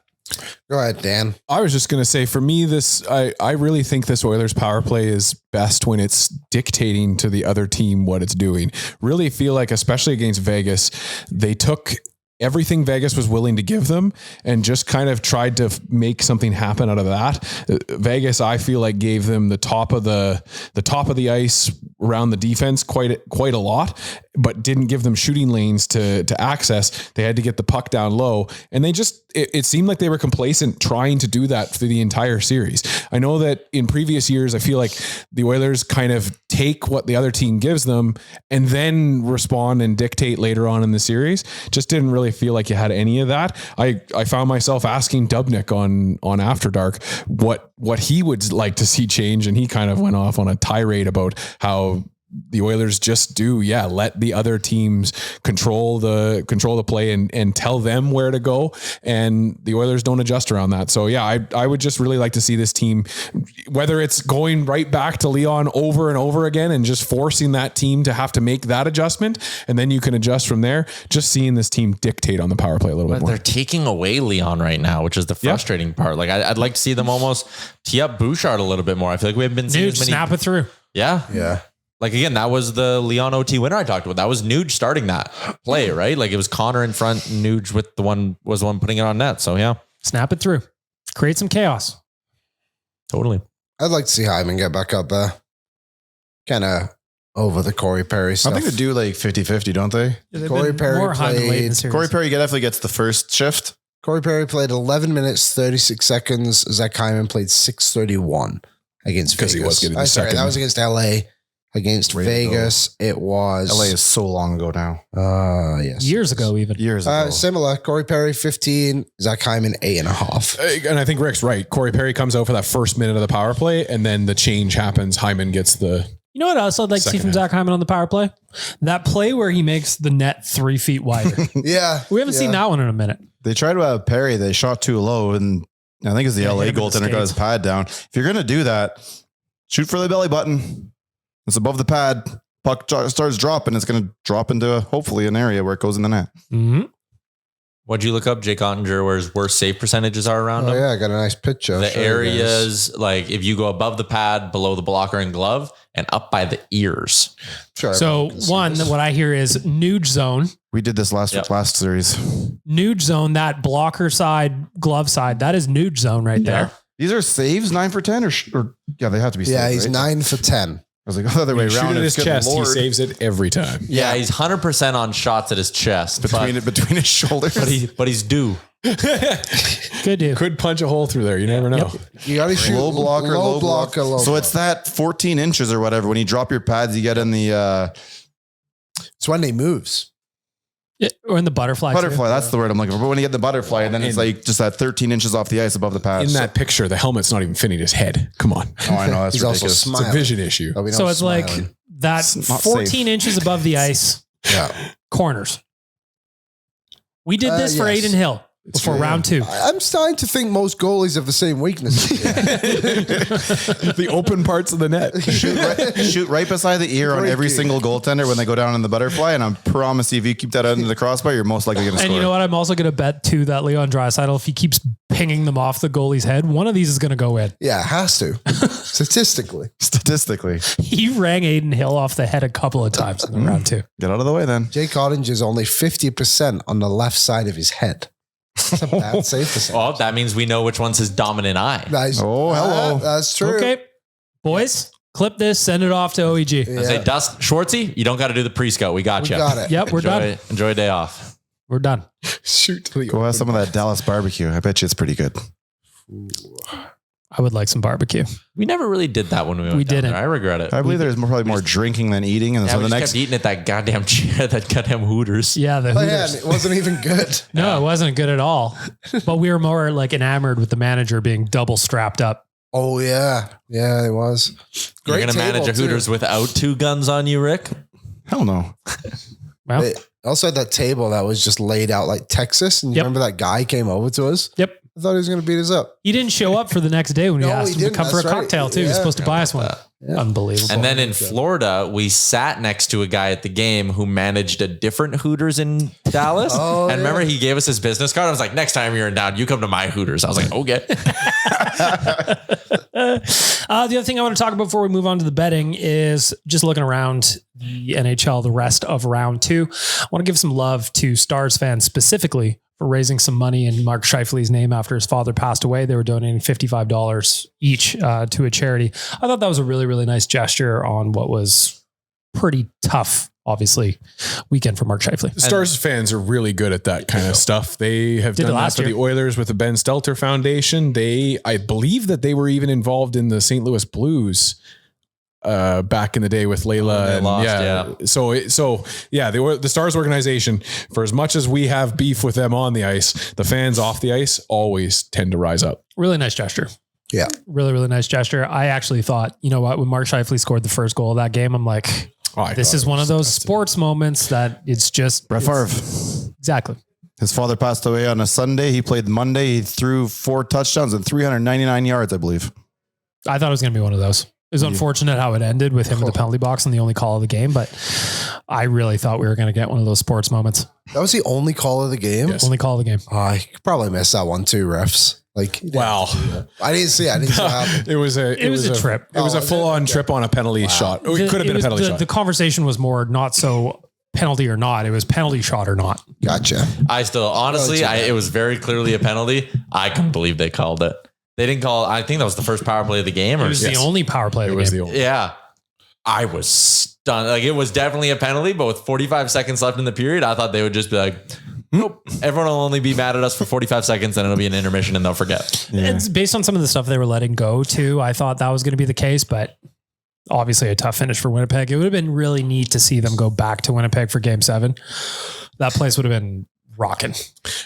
Go ahead, Dan. I was just going to say, for me, I really think this Oilers power play is best when it's dictating to the other team what it's doing. Really feel like, especially against Vegas, they took everything Vegas was willing to give them and just kind of tried to make something happen out of that. Vegas, I feel like, gave them the top of the ice around the defense quite a lot, but didn't give them shooting lanes to access. They had to get the puck down low, and it seemed like they were complacent trying to do that through the entire series. I know that in previous years, I feel like the Oilers kind of take what the other team gives them and then respond and dictate later on in the series. Just didn't really feel like you had any of that. I found myself asking Dubnyk on After Dark what he would like to see change, and he kind of went off on a tirade about how the Oilers just let the other teams control the play and tell them where to go, and the Oilers don't adjust around that. So I would just really like to see this team, whether it's going right back to Leon over and over again and just forcing that team to have to make that adjustment, and then you can adjust from there. Just seeing this team dictate on the power play a little bit more. They're taking away Leon right now, which is the frustrating part. Like I'd like to see them almost tee up Bouchard a little bit more. I feel like we haven't been seeing snap it through. Yeah. Like, again, that was the Leon OT winner I talked about. That was Nuge starting that play, right? Like, it was Connor in front, and Nuge was the one putting it on net. So, yeah. Snap it through. Create some chaos. Totally. I'd like to see Hyman get back up there. Kind of over the Corey Perry stuff. I think they do like 50-50, don't they? Corey Perry played. Corey Perry definitely gets the first shift. Corey Perry played 11 minutes, 36 seconds. Zach Hyman played 6:31 against Vegas. Because he was getting the second. That was against LA. Against Vegas, it was... LA is so long ago now. Yes. Years ago, even. Years ago. Similar. Corey Perry, 15. Zach Hyman, 8.5. And I think Rick's right. Corey Perry comes out for that first minute of the power play, and then the change happens. Hyman gets the... You know what else I'd like to see from Zach Hyman on the power play? That play where he makes the net 3 feet wider. Yeah. We haven't seen that one in a minute. They tried to have Perry. They shot too low, and I think it's the LA goaltender got his pad down. If you're going to do that, shoot for the belly button. It's above the pad. Puck starts dropping. It's going to drop into hopefully an area where it goes in the net. Mm-hmm. What'd you look up, Jake Ottinger, where his worst save percentages are around him? Yeah, I got a nice picture. The areas, like if you go above the pad, below the blocker and glove, and up by the ears. Sure. So what I hear is Nuge zone. We did this last series. Nuge zone, that blocker side, glove side, that is Nuge zone right there. These are saves 9 for 10 or they have to be. Yeah, saved, he's right? 9 for 10. I was like, the other way Shoot around. at his Good chest. Lord. He saves it every time. Yeah, he's 100% on shots at his chest. between his shoulders. But he's due. Good dude. Could punch a hole through there. You never know. You got to shoot low blocker. So it's blocker. that 14 inches or whatever. When you drop your pads, you get in the It's when he moves. Yeah, or in the butterfly. butterfly. That's the word I'm looking for. But when you get the butterfly, and then it's like just that 13 inches off the ice above the pads. In that picture, the helmet's not even fitting his head. Come on. Oh, I know. That's He's also ridiculous. smiling. It's a vision issue. So it's like that It's not 14 safe. inches above the ice, corners. We did this for yes. Aiden Hill before round 2. I'm starting to think most goalies have the same weaknesses. The open parts of the net. Shoot right beside the ear on Great every game. single goaltender when they go down in the butterfly. And I promise you, if you keep that under the crossbar, you're most likely going to score. And you know what? I'm also going to bet too that Leon Draisaitl, if he keeps pinging them off the goalie's head, one of these is going to go in. Yeah, it has to. Statistically. Statistically. He rang Aiden Hill off the head a couple of times in the round 2. Get out of the way then. Jake Ottinger is only 50% on the left side of his head. That's a bad save percentage. Well, that means we know which one's his dominant eye. Nice. Oh, hello. That's true. Okay, boys, clip this, send it off to OEG. Yeah. I say, Dust Schwartzy, you don't got to do the pre-scout. We got We you. got it. Yep, we're done. Enjoy a day off. We're done. Shoot to the Go have some of that Dallas barbecue. I bet you it's pretty good. I would like some barbecue. We never really did that when we went down didn't. there. I regret it. I believe there's probably more drinking than eating. And Yeah, so we the just next kept eating at that goddamn chair, that goddamn Hooters. Yeah, the Oh, yeah, Hooters. and it wasn't even good. No, it wasn't good at all. But we were more like enamored with the manager being double strapped up. Oh, yeah. Yeah, it was. You're Great going to manage a table, too. Hooters without 2 guns on you, Rick? hell no. Well, They, Also had that table that was just laid out like Texas. And you remember that guy came over to us? Yep. I thought he was going to beat us up. He didn't show up for the next day when we asked him to come for a cocktail too. He was supposed to buy us one. Yeah. Unbelievable. And then in Florida, we sat next to a guy at the game who managed a different Hooters in Dallas. And remember, he gave us his business card. I was like, next time you're in town, you come to my Hooters. I was like, okay. The other thing I want to talk about before we move on to the betting is just looking around the NHL, the rest of round 2. I want to give some love to Stars fans specifically for raising some money in Mark Scheifele's name after his father passed away. They were donating $55 each to a charity. I thought that was a really, really nice gesture on what was pretty tough, obviously, weekend for Mark Scheifele. Stars fans are really good at that kind of stuff. They have done that for the Oilers with the Ben Stelter Foundation. I believe that they were even involved in the St. Louis Blues back in the day with Layla. The Stars organization, for as much as we have beef with them on the ice, the fans off the ice always tend to rise up. Really nice gesture. Yeah. Really, really nice gesture. I actually thought, you know what, when Mark Scheifele scored the first goal of that game, I'm like, this is one of those sports moments that it's just Brett Favre. Exactly. His father passed away on a Sunday. He played Monday. He threw 4 touchdowns and 399 yards, I believe. I thought it was going to be one of those. It was unfortunate how it ended with him in the penalty box and the only call of the game, but I really thought we were going to get one of those sports moments. That was the only call of the game? Yes. Only call of the game. I probably missed that one too, refs. Wow. I didn't see it. I didn't see what happened. It was a trip. It was a full-on trip on a penalty shot. It could have been a penalty shot. The conversation was more not so penalty or not. It was penalty shot or not. Gotcha. I still, honestly, it was very clearly a penalty. I couldn't believe they called it. They didn't call, I think that was the first power play of the game. It was the only power play of the game. Yeah. I was stunned. Like, it was definitely a penalty, but with 45 seconds left in the period, I thought they would just be like, nope, everyone will only be mad at us for 45 seconds and it'll be an intermission and they'll forget. Yeah. It's based on some of the stuff they were letting go too. I thought that was going to be the case, but obviously a tough finish for Winnipeg. It would have been really neat to see them go back to Winnipeg for game 7. That place would have been rocking.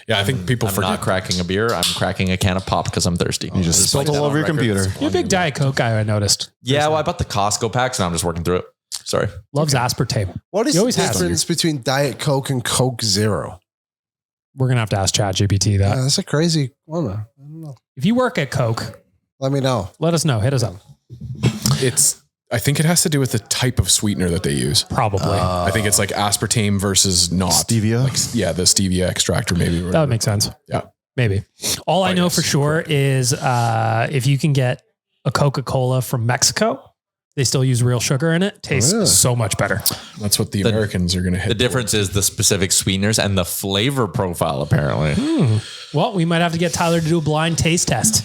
Yeah, I think people forget. I'm not cracking a beer. I'm cracking a can of pop because I'm thirsty. You just spilled all over your computer. You're a big Diet Coke guy, I noticed. Yeah, well, I bought the Costco packs and I'm just working through it. Sorry. Loves aspartame. What is the difference between Diet Coke and Coke Zero? We're going to have to ask ChatGPT that. Yeah, that's a crazy one. I don't know. If you work at Coke, let me know. Let us know. Hit us up. I think it has to do with the type of sweetener that they use. Probably. I think it's like aspartame versus not. Stevia? The stevia extract or maybe. That would make sense. Yeah. Maybe. All I know for sure is if you can get a Coca-Cola from Mexico, they still use real sugar in it. Tastes so much better. That's what the Americans are going to hit. The difference is the specific sweeteners and the flavor profile, apparently. Well, we might have to get Tyler to do a blind taste test.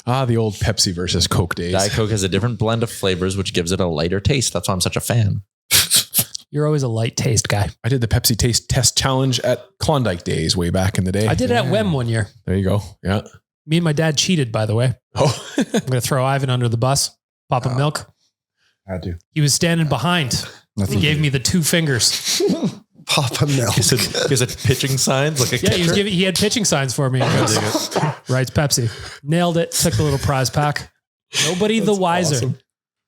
The old Pepsi versus Coke days. Diet Coke has a different blend of flavors, which gives it a lighter taste. That's why I'm such a fan. You're always a light taste guy. I did the Pepsi taste test challenge at Klondike days way back in the day. I did it at WEM one year. There you go. Yeah. Me and my dad cheated, by the way. Oh, I'm going to throw Ivan under the bus. Pop him milk. I do. He was standing behind. He gave me the 2 fingers. Papa milk. Is it pitching signs? Like a catcher? He had pitching signs for me. Writes Pepsi. Nailed it. Took the little prize pack. Nobody the wiser. Awesome.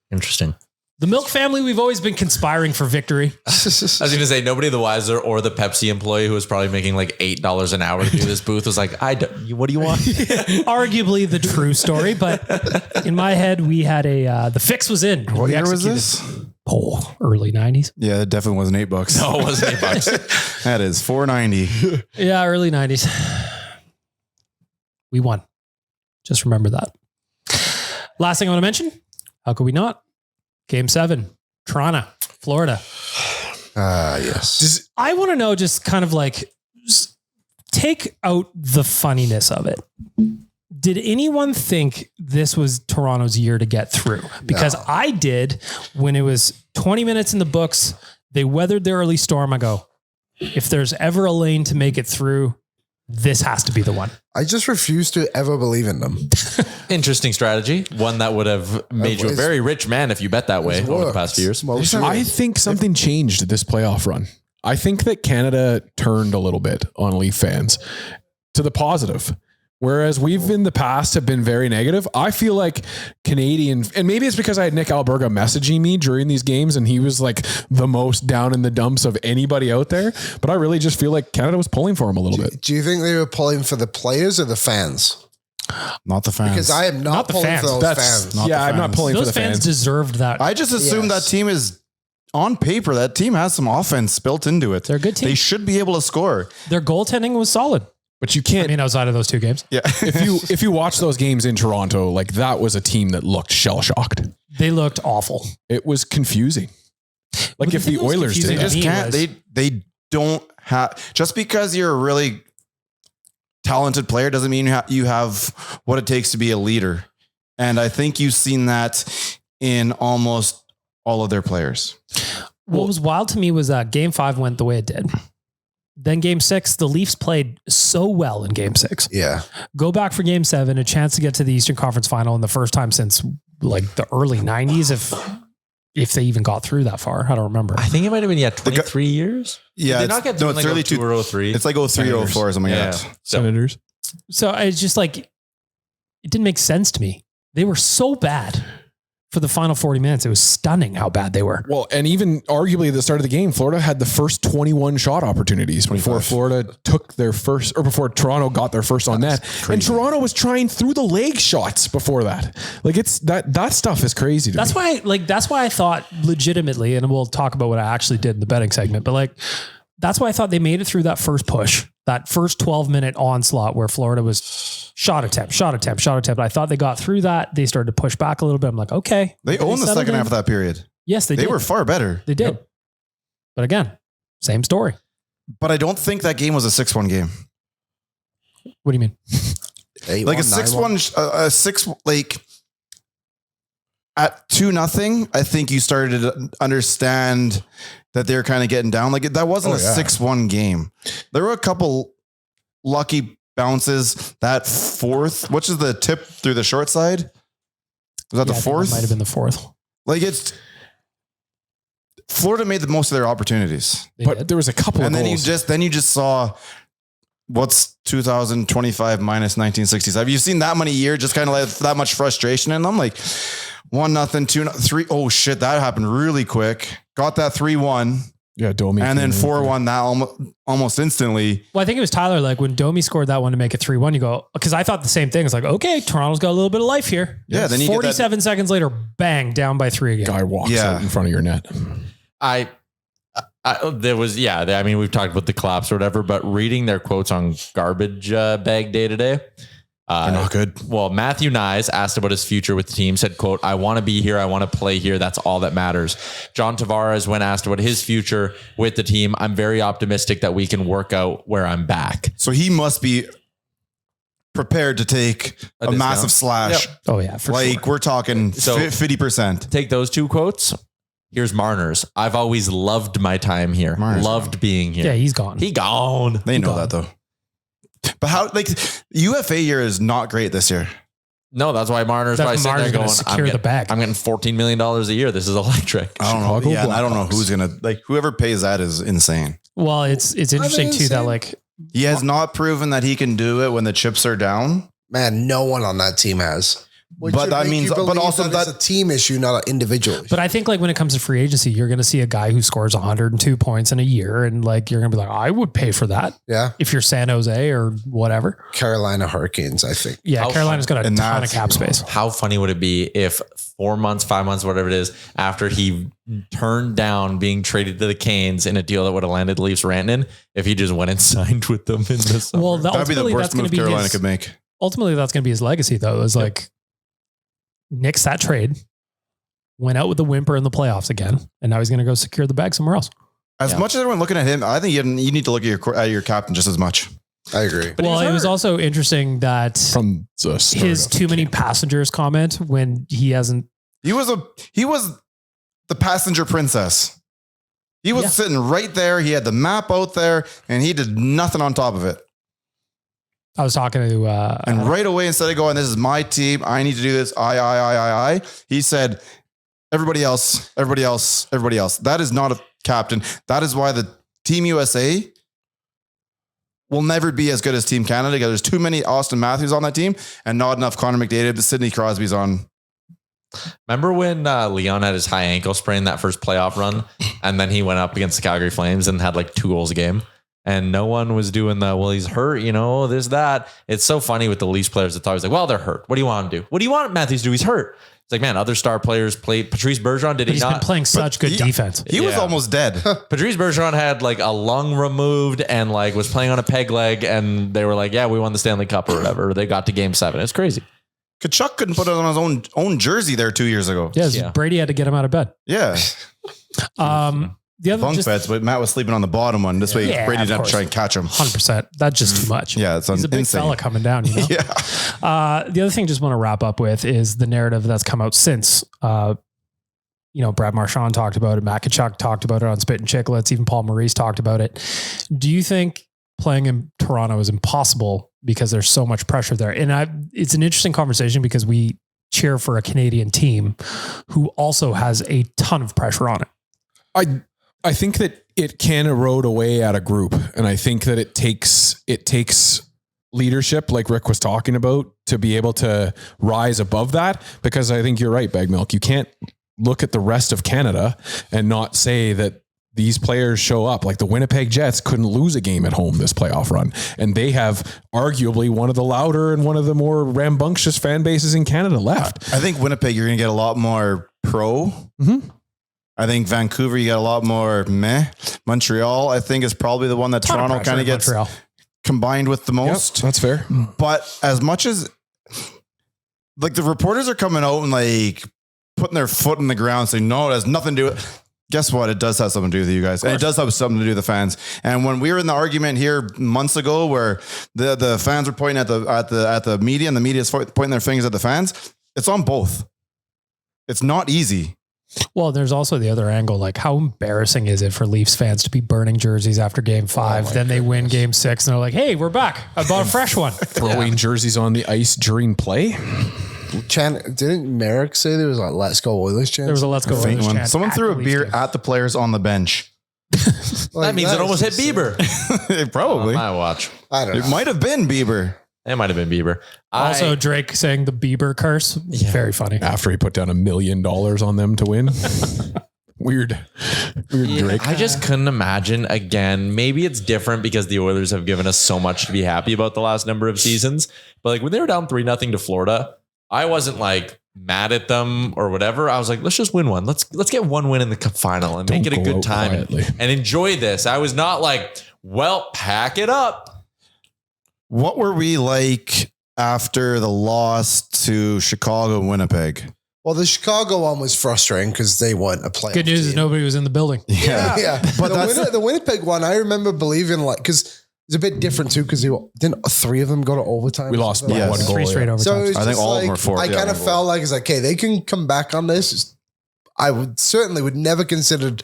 Interesting. The Milk family, we've always been conspiring for victory. I was going to say, nobody the wiser or the Pepsi employee who was probably making like $8 an hour to do this booth was like, what do you want? Arguably the true story, but in my head, we had the fix was in. What year was this? Oh, early 90s. Yeah, it definitely wasn't $8. No, it wasn't $8. That is $4.90. Yeah, early 90s. We won. Just remember that. Last thing I want to mention, how could we not? Game 7, Toronto, Florida. Yes. I want to know, just kind of like, take out the funniness of it. Did anyone think this was Toronto's year to get through? Because I did. When it was 20 minutes in the books, they weathered the early storm. I go, if there's ever a lane to make it through, this has to be the one. I just refuse to ever believe in them. Interesting strategy. One that would have made you a very rich man if you bet that way over the past few years. I think something changed this playoff run. I think that Canada turned a little bit on Leaf fans to the positive. Whereas we've in the past have been very negative. I feel like Canadian, and maybe it's because I had Nick Alberga messaging me during these games and he was like the most down in the dumps of anybody out there. But I really just feel like Canada was pulling for him a little bit. Do you think they were pulling for the players or the fans? Not the fans. Because I am not the pulling fans. for those fans. I'm not pulling for Those the fans fans. deserved that. I just assume that team is on paper. That team has some offense built into it. They're a good team. They should be able to score. Their goaltending was solid. But you can't. I mean, outside of those two games. Yeah. if you watch those games in Toronto, like that was a team that looked shell shocked. They looked awful. It was confusing. Like Well, if the Oilers did They confusing that. just me can't. was- They don't have, just because you're a really talented player doesn't mean you have what it takes to be a leader. And I think you've seen that in almost all of their players. What was wild to me was that game 5 went the way it did. Then game 6, the Leafs played so well in game 6. Yeah. Go back for game 7, a chance to get to the Eastern Conference Final in the first time since like the early 90s, if they even got through that far. I don't remember. I think it might have been 23 years. Yeah. Did they not get through it's like early 02 or 03? It's like 03 or 04 or something like that. Senators. So it's just like, it didn't make sense to me. They were so bad for the final 40 minutes. It was stunning how bad they were. Well, and even arguably at the start of the game, Florida had the first 21 shot opportunities before Florida took their first, or before Toronto got their first on net. And Toronto was trying through the leg shots before that. Like it's that stuff is crazy to me. That's why I thought legitimately, and we'll talk about what I actually did in the betting segment, but like, that's why I thought they made it through that first push, that first 12-minute onslaught where Florida was shot attempt. I thought they got through that. They started to push back a little bit. I'm like, okay. They owned the settled second in. half of that period. Yes, they They did. were far better. They did. But again, same story. But I don't think that game was a 6-1 game. What do you mean? Like a 6-1, 6, like at 2-0, I think you started to understand that they're kind of getting down. Like that wasn't a 6-1 game. There were a couple lucky bounces. That fourth, which is the tip through the short side? Was that Yeah, the I think fourth? that might have been the fourth. Like it's Florida made the most of their opportunities. They but did. there was a couple And of then goals. you just saw what's 2025 minus 1967. You've seen that many years, just kind of like that much frustration. And I'm like 1-0, 2-0, 3. Oh shit. That happened really quick. Got that 3-1 Yeah, Domi. and then 4-1 that almost instantly. Well, I think it was Tyler. Like when Domi scored that one to make it 3-1, you go, because I thought the same thing. It's like, okay, Toronto's got a little bit of life here. Yeah. Then you get that, 47 seconds later, bang, down by 3 again. Guy walks out in front of your net. There was, I mean, we've talked about the collapse or whatever, but reading their quotes on Garbage Bag Day today. they're not good. Well, Matthew Nyes asked about his future with the team, said, quote, "I want to be here. I want to play here. That's all that matters." John Tavares, when asked about his future with the team, "I'm very optimistic that we can work out where I'm back." So he must be prepared to take a discount. massive slash. Yep. Oh yeah, for Like sure. we're talking So- 50%. Take those two quotes. Here's Marner's. "I've always loved my time here. Marner's Loved being here." Yeah, he's gone. He gone. They know that though. But how, like UFA year is not great this year. No, that's why Marner's That's probably sitting there Marner's gonna going, secure the bag. I'm getting $14 million a year. This is electric. I don't know. Chicago Yeah, and I don't know Blackhawks. who's going to, like, whoever pays that is insane. Well, it's interesting too that like He has not proven that he can do it when the chips are down. Man, no one on that team has. Which But should that make means- you but believe also it's that- a team issue, not an individual issue. But I think like when it comes to free agency, you're going to see a guy who scores 102 points in a year, and like you're going to be like, I would pay for that Yeah. if you're San Jose or whatever. Carolina Hurricanes, I think. Yeah, How Carolina's got a And ton of that's- cap space. How funny would it be if 4 months, 5 months, whatever it is, after he turned down being traded to the Canes in a deal that would have landed Leafs Rantanen, if he just went and signed with them in the summer? Well, That'd be the ultimately that's worst going to move be Carolina his, could make. ultimately that's going to be his legacy though. Is like nix that trade, went out with a whimper in the playoffs again, and now he's going to go secure the bag somewhere else. As much as everyone looking at him, I think you need to look at your captain just as much. I agree. But well, he's it was hurt. also interesting that From the start his of too many camp. passengers comment when he hasn't. He was the passenger princess. He was Yeah. sitting right there. He had the map out there and he did nothing on top of it. I was talking to And right away, instead of going, "This is my team. I need to do this. I," he said, everybody else. That is not a captain. That is why the Team USA will never be as good as Team Canada because there's too many Austin Matthews on that team and not enough Connor McDavid. Sidney Crosby's on. Remember when Leon had his high ankle sprain that first playoff run, and then he went up against the Calgary Flames and had like 2 goals a game, and no one was doing the, well, he's hurt, this, that. It's so funny with the Leafs players. It's always like, well, they're hurt. What do you want him to do? What do you want Matthews to do? He's hurt. It's like, man, other star players played. Patrice Bergeron, did he He's not? been playing such good defense. He was almost dead. Patrice Bergeron had like a lung removed and like was playing on a peg leg, and they were like, yeah, we won the Stanley Cup or whatever. They got to game 7. It's crazy. Kachuk couldn't put it on his own jersey there 2 years ago. Yes, Yeah. Brady had to get him out of bed. Yeah. The other Bunk beds, but Matt was sleeping on the bottom one. This way, Yeah, Brady of didn't have to course. try and catch him. 100%. That's just too much. Yeah, it's He's a big insane. fella coming down, Yeah. The other thing I just want to wrap up with is the narrative that's come out since, Brad Marchand talked about it. Matt Kachuk talked about it on Spit and Chicklets. Even Paul Maurice talked about it. Do you think playing in Toronto is impossible because there's so much pressure there? And it's an interesting conversation because we cheer for a Canadian team who also has a ton of pressure on it. I think that it can erode away at a group. And I think that it takes leadership, like Rick was talking about, to be able to rise above that. Because I think you're right, Bag Milk. You can't look at the rest of Canada and not say that these players show up. Like the Winnipeg Jets couldn't lose a game at home this playoff run. And they have arguably one of the louder and one of the more rambunctious fan bases in Canada left. I think Winnipeg, you're going to get a lot more pro. Mm-hmm. I think Vancouver, you get a lot more meh. Montreal, I think, is probably the one that Toronto kind of gets combined with the most. Yep, that's fair. But as much as like the reporters are coming out and like putting their foot in the ground saying, no, it has nothing to do with, guess what? It does have something to do with you guys. And it does have something to do with the fans. And when we were in the argument here months ago where the fans were pointing at the media and the media is pointing their fingers at the fans, it's on both. It's not easy. Well, there's also the other angle. Like, how embarrassing is it for Leafs fans to be burning jerseys after game 5? Then they win game 6 and they're like, hey, we're back. I bought a fresh one. Throwing jerseys on the ice during play. Didn't Merrick say there was like "Let's go Oilers" chant? There was a "Let's go Faint Oilers" one. chant. Someone threw a at the beer Leafs game. at the players on the bench. That means it almost hit Bieber. Probably. On my watch. I don't know. It might have been Bieber. It might have been Bieber. Also, Drake saying the Bieber curse. Very funny. After he put down $1 million on them to win. Weird Drake. I just couldn't imagine again. Maybe it's different because the Oilers have given us so much to be happy about the last number of seasons. But like when they were down 3-0 to Florida, I wasn't like mad at them or whatever. I was like, let's just win one. Let's get one win in the cup final and make it a good time and enjoy this. I was not like, well, pack it up. What were we like after the loss to Chicago and Winnipeg? Well, the Chicago one was frustrating because they weren't a playoff Good news is team. nobody was in the building. Yeah. But the Winnipeg one, I remember believing like, because it's a bit different too, because didn't 3 of them go to overtime? We lost by Yes. 1 goal. 3 straight overtimes. So it was I think just all of them like, were 4. I kind of felt like it's like, okay, they can come back on this. I would never considered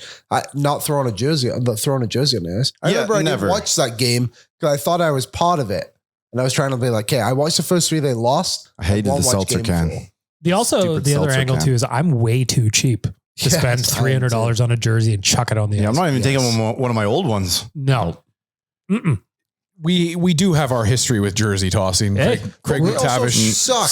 not throwing a jersey on this. I remember I didn't watch that game because I thought I was part of it. And I was trying to be like, okay, I watched the first 3 they lost. I hated the seltzer can. The Stupid other seltzer angle can. too is I'm way too cheap to spend $300 on a jersey and chuck it on the ice. Yeah, I'm not even taking one of my old ones. No. Mm-mm. We do have our history with jersey tossing. Hey. Craig We also McTavish. suck.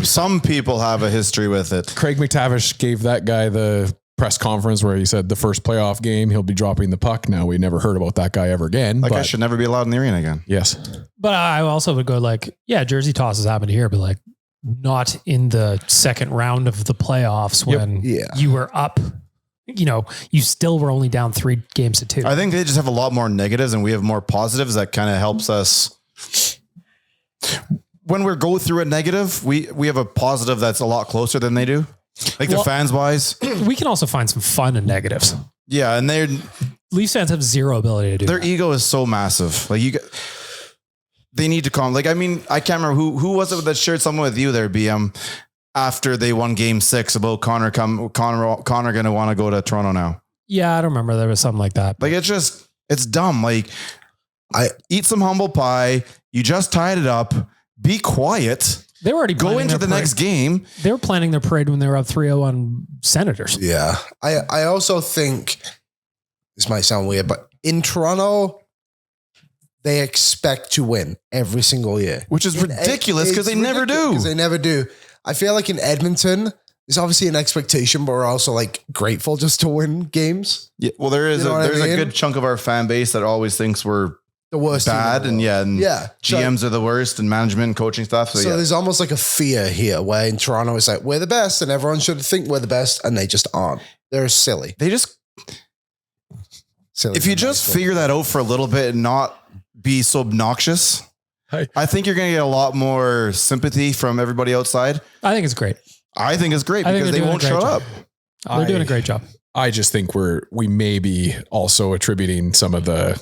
Some people have a history with it. Craig McTavish gave that guy the press conference where he said the first playoff game he'll be dropping the puck. Now we never heard about that guy ever again. That guy But should never be allowed in the arena again. yes, But I also would go like, yeah, jersey tosses happen here, but like not in the second round of the playoffs when you were up. You still were only down 3 games to 2. I think they just have a lot more negatives and we have more positives that kind of helps us. When we go through a negative, we have a positive that's a lot closer than they do. Like the fans wise. We can also find some fun in negatives. Yeah. And Leafs fans have zero ability to do their that. ego is so massive. Like they need to calm. Like, I mean, I can't remember who was it that shared something with you there, BM, after they won game 6 about Connor going to want to go to Toronto now. Yeah, I don't remember. There was something like that. Like, it's dumb. Like, I eat some humble pie. You just tied it up. Be quiet. They were already Go planning into their the parade. next game. They were planning their parade when they were up 3-0 on Senators. Yeah. I also think this might sound weird, but in Toronto, they expect to win every single year. Which is ridiculous because they never do. Because they never do. I feel like in Edmonton, there's obviously an expectation, but we're also like grateful just to win games. Yeah, well, there's You know what I mean? a good chunk of our fan base that always thinks we're The worst. bad, team in the and world. GMs are the worst, and management and coaching stuff. So, So there's almost like a fear here where in Toronto it's like, we're the best and everyone should think we're the best and they just aren't. They're silly. they just Silly if you just figure that out for a little bit and not be so obnoxious, I think you're going to get a lot more sympathy from everybody outside. I think it's great. I think it's great I think because they're they doing won't a great shut job. up. They're doing a great job. I just think we may be also attributing some of the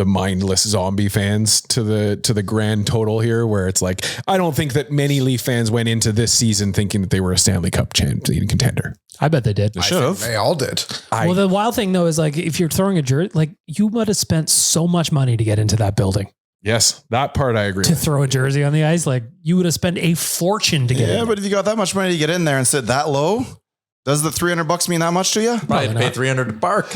mindless zombie fans to the grand total here, where it's like, I don't think that many Leaf fans went into this season thinking that they were a Stanley Cup champion contender. I bet they did. They should have. They all did. Well, the wild thing though is like if you're throwing a jersey, like you would have spent so much money to get into that building Yes, that part I agree to with. throw a jersey on the ice. Like you would have spent a fortune to get Yeah, in. but if you got that much money to get in there and sit that low, does the $300 mean that much to you? Probably had to pay not. $300 to park.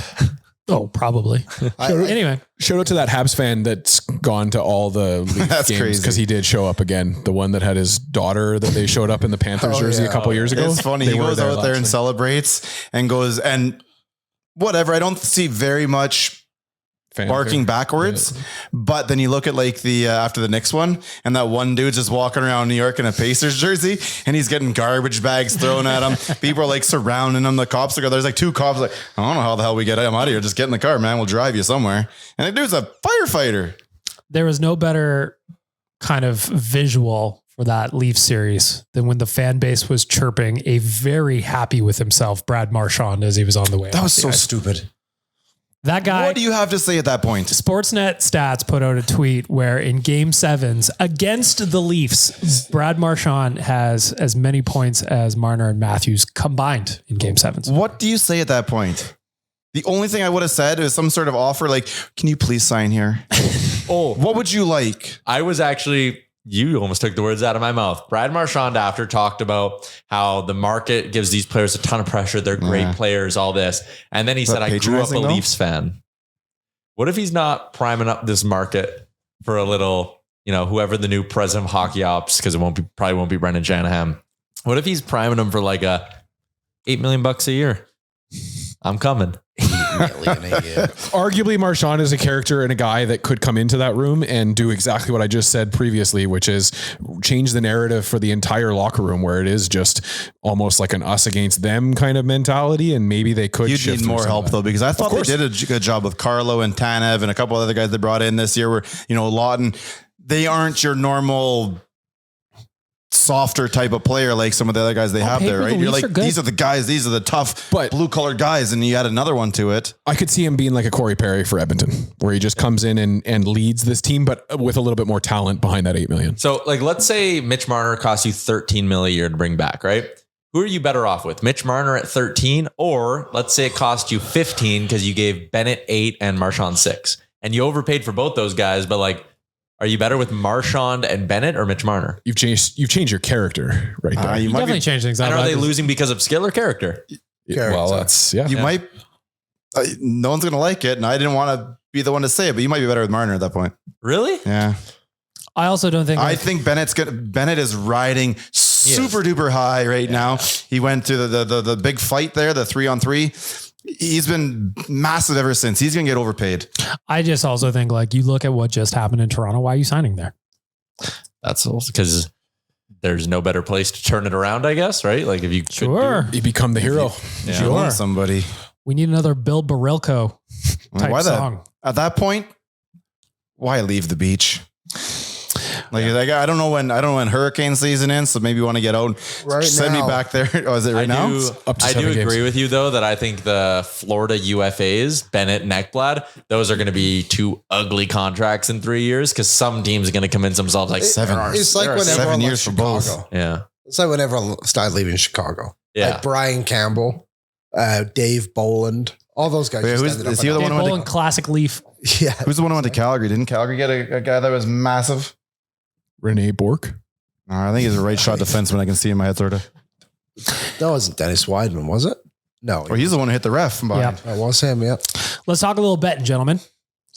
Oh, probably. Anyway, Shout out to that Habs fan that's gone to all the Leaf That's games crazy. because he did show up again. The one that had his daughter that they showed up in the Panthers jersey a couple years ago. It's funny. They He were goes out there and last celebrates and goes and whatever. I don't see very much week. barking backwards, but then you look at like the after the Knicks one, and that one dude's just walking around New York in a Pacers jersey, and he's getting garbage bags thrown at him. People are like surrounding him. The cops are there's like two cops like, I don't know how the hell we get him out of here. Just get in the car, man. We'll drive you somewhere. And the dude's a firefighter. there was no better kind of visual for that Leaf series than when the fan base was chirping a very happy with himself Brad Marchand as he was on the way. That off was the so ice. stupid. That guy. What do you have to say at that point? Sportsnet Stats put out a tweet where in game sevens against the Leafs, Brad Marchand has as many points as Marner and Matthews combined in game sevens. What do you say at that point? The only thing I would have said is some sort of offer like, can you please sign here? Oh, What would you like? I was actually, you almost took the words out of my mouth. Brad Marchand after talked about how the market gives these players a ton of pressure. They're great players, all this. And then he said, that I grew up a patronizing, though? Leafs fan. What if he's not priming up this market for a little, whoever the new president of hockey ops, because it probably won't be Brendan Shanahan. What if he's priming them for like a $8 million a year? I'm coming. Arguably, Marchand is a character and a guy that could come into that room and do exactly what I just said previously, which is change the narrative for the entire locker room, where it is just almost like an us against them kind of mentality. And maybe they could You'd shift need more some of help that. though, because I thought they course. did a good job with Carlo and Tanev and a couple other guys they brought in this year where, Lawton, they aren't your normal softer type of player like some of the other guys they have paper, there, the right? You're Leafs like, are good. these are the guys, these are the tough But- blue collar guys. And you add another one to it. I could see him being like a Corey Perry for Edmonton, where he just comes in and leads this team, but with a little bit more talent behind that $8 million. So let's say Mitch Marner costs you $13 million a year to bring back, right? Who are you better off with? Mitch Marner at 13, or let's say it cost you 15 because you gave Bennett 8 and Marchand 6, and you overpaid for both those guys. But are you better with Marchand and Bennett or Mitch Marner? You've changed your character right there. You might Definitely be, changed things up. And are they losing because of skill or character? Well, that's you might, no one's going to like it. And I didn't want to be the one to say it, but you might be better with Marner at that point. Really? Yeah. I also don't think. I think Bennett is riding super duper high right now. He went to the big fight there, the 3-on-3. He's been massive ever since. He's going to get overpaid. I just also think you look at what just happened in Toronto. Why are you signing there? That's because there's no better place to turn it around, I guess, right? Like if you could Sure. You become the hero. You own somebody. We need another Bill Barilko type Why song. At that point, why leave the beach? I don't know when hurricane season ends, so maybe you want to get out. Right Send me now. back there. Oh, is it right now? Up to I do 7 games. agree with you though that I think the Florida UFAs, Bennett and Ekblad, those are going to be two ugly contracts in 3 years because some teams are going to convince themselves like Seven. It's like when 7 everyone years left for both. Chicago. Yeah. It's like when everyone started leaving Chicago. Yeah. Like Brian Campbell, Dave Boland, all those guys. Wait, just who's- ended up is he in the Dave one who went Bolin, classic Leaf. Yeah. Who's the one who went to Calgary? Didn't Calgary get a guy that was massive? Renee Bork. I think he's a right shot defenseman. I can see in my head, sort of. That wasn't Dennis Weidman, was it? No. Or he's the one who hit the ref from behind. Yeah. That was him, yeah. Let's talk a little betting, gentlemen.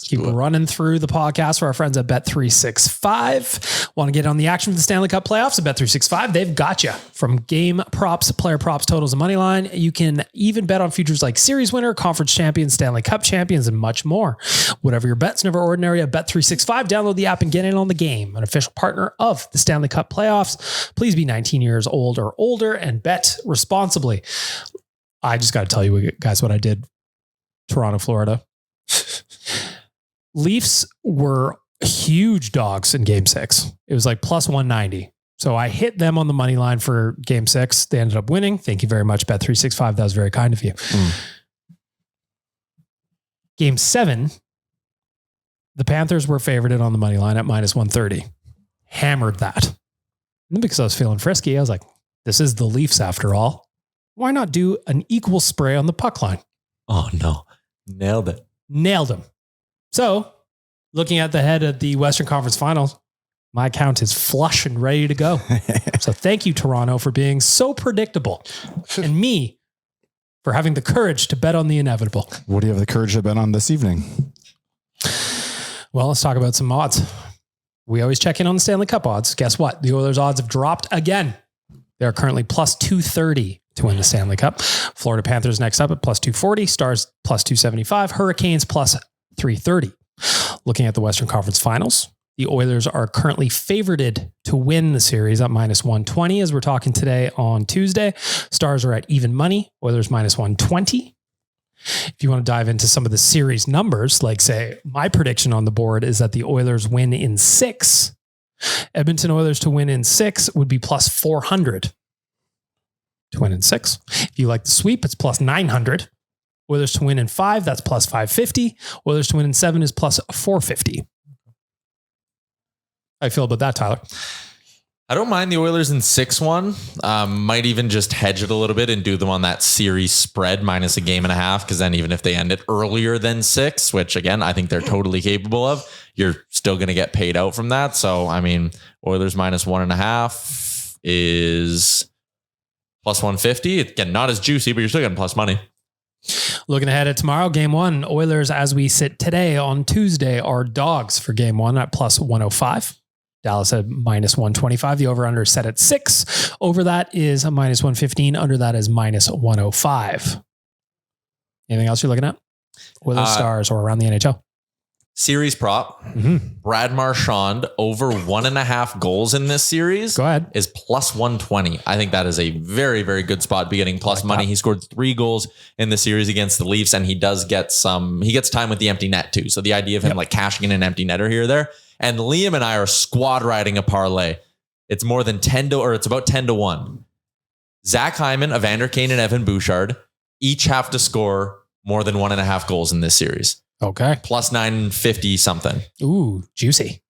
Keep running through the podcast for our friends at Bet365. Want to get on the action for the Stanley Cup playoffs at Bet365? They've got you. From game props, player props, totals, and money line, you can even bet on futures like series winner, conference champions, Stanley Cup champions, and much more. Whatever your bet's never ordinary at Bet365. Download the app and get in on the game. An official partner of the Stanley Cup playoffs. Please be 19 years old or older and bet responsibly. I just got to tell you guys what I did. Toronto, Florida. Leafs were huge dogs in game 6. It was like plus 190. So I hit them on the money line for game 6. They ended up winning. Thank you very much, Bet365. That was very kind of you. Game 7, the Panthers were favorited on the money line at minus 130. Hammered that. And because I was feeling frisky, I was like, this is the Leafs after all. Why not do an equal spray on the puck line? Oh, no. Nailed it. Nailed him. So, looking at the head of the Western Conference Finals, my account is flush and ready to go. So thank you, Toronto, for being so predictable. And me for having the courage to bet on the inevitable. What do you have the courage to bet on this evening? Well, let's talk about some odds. We always check in on the Stanley Cup odds. Guess what? The Oilers odds have dropped again. They're currently plus 230 to win the Stanley Cup. Florida Panthers next up at plus 240. Stars plus 275. Hurricanes plus 330. Looking at the Western Conference Finals, the Oilers are currently favorited to win the series at minus 120 as we're talking today on Tuesday. Stars are at even money. Oilers minus 120. If you want to dive into some of the series numbers, like say my prediction on the board is that the Oilers win in 6. Edmonton Oilers to win in 6 would be plus 400 to win in 6. If you like the sweep, it's plus 900. Oilers to win in 5, that's plus 550. Oilers to win in 7 is plus 450. How do you feel about that, Tyler? I don't mind the Oilers in 6-1. Might even just hedge it a little bit and do them on that series spread minus a game and a half. Because then even if they end it earlier than 6, which again, I think they're totally capable of, you're still going to get paid out from that. So, I mean, Oilers minus 1.5 is plus 150. Again, not as juicy, but you're still getting plus money. Looking ahead at tomorrow, game 1, Oilers, as we sit today on Tuesday, are dogs for game 1 at plus 105. Dallas at minus 125. The over-under is set at 6. Over that is a minus 115. Under that is minus 105. Anything else you're looking at? Oilers, Stars, or around the NHL? Series prop. Brad Marchand over 1.5 goals in this series. Go ahead. Is plus 120. I think that is a very, very good spot to be getting plus money. He scored 3 goals in the series against the Leafs, and he does get he gets time with the empty net too. So the idea of him like cashing in an empty netter here or there. And Liam and I are squad riding a parlay. It's more than 10 or it's about 10 to 1. Zach Hyman, Evander Kane, and Evan Bouchard each have to score more than 1.5 goals in this series. Okay. Plus 950 something. Ooh, juicy.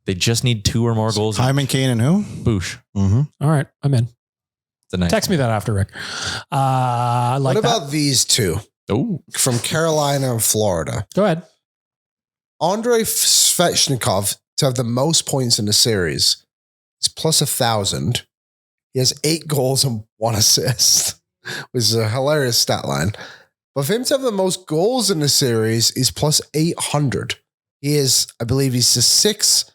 They just need 2 or more goals. Hyman, Kane, and who? Boosh. All right, I'm in. It's a nice Text me that after, Rick. What about these two? Oh, From Carolina and Florida. Go ahead. Andrei Svechnikov to have the most points in the series is plus 1,000. He has 8 goals and 1 assist, which is a hilarious stat line. But for him to have the most goals in the series is plus 800. He is, I believe he's the 6th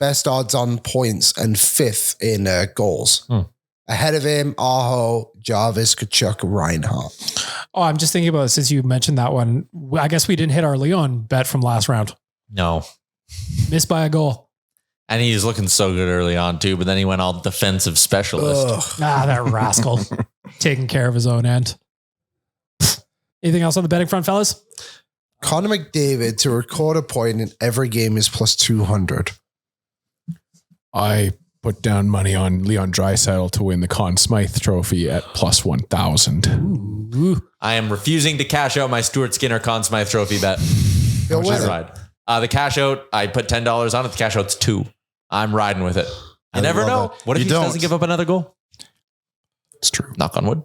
best odds on points and 5th in goals. Ahead of him, Aho, Jarvis, Kachuk, Reinhardt. Oh, I'm just thinking about it since you mentioned that one. I guess we didn't hit our Leon bet from last round. no. Missed by a goal. And he's looking so good early on too, but then he went all defensive specialist. That rascal. Taking care of his own end. Anything else on the betting front, fellas? Connor McDavid to record a point in every game is plus 200. I put down money on Leon Draisaitl to win the Conn Smythe Trophy at plus 1,000. Ooh. I am refusing to cash out my Stuart Skinner Conn Smythe Trophy bet. He'll Which is win it. right. The cash out, I put $10 on it. The cash out's 2. I'm riding with it. You never know. love it. What if You he don't. doesn't give up another goal? It's true. Knock on wood.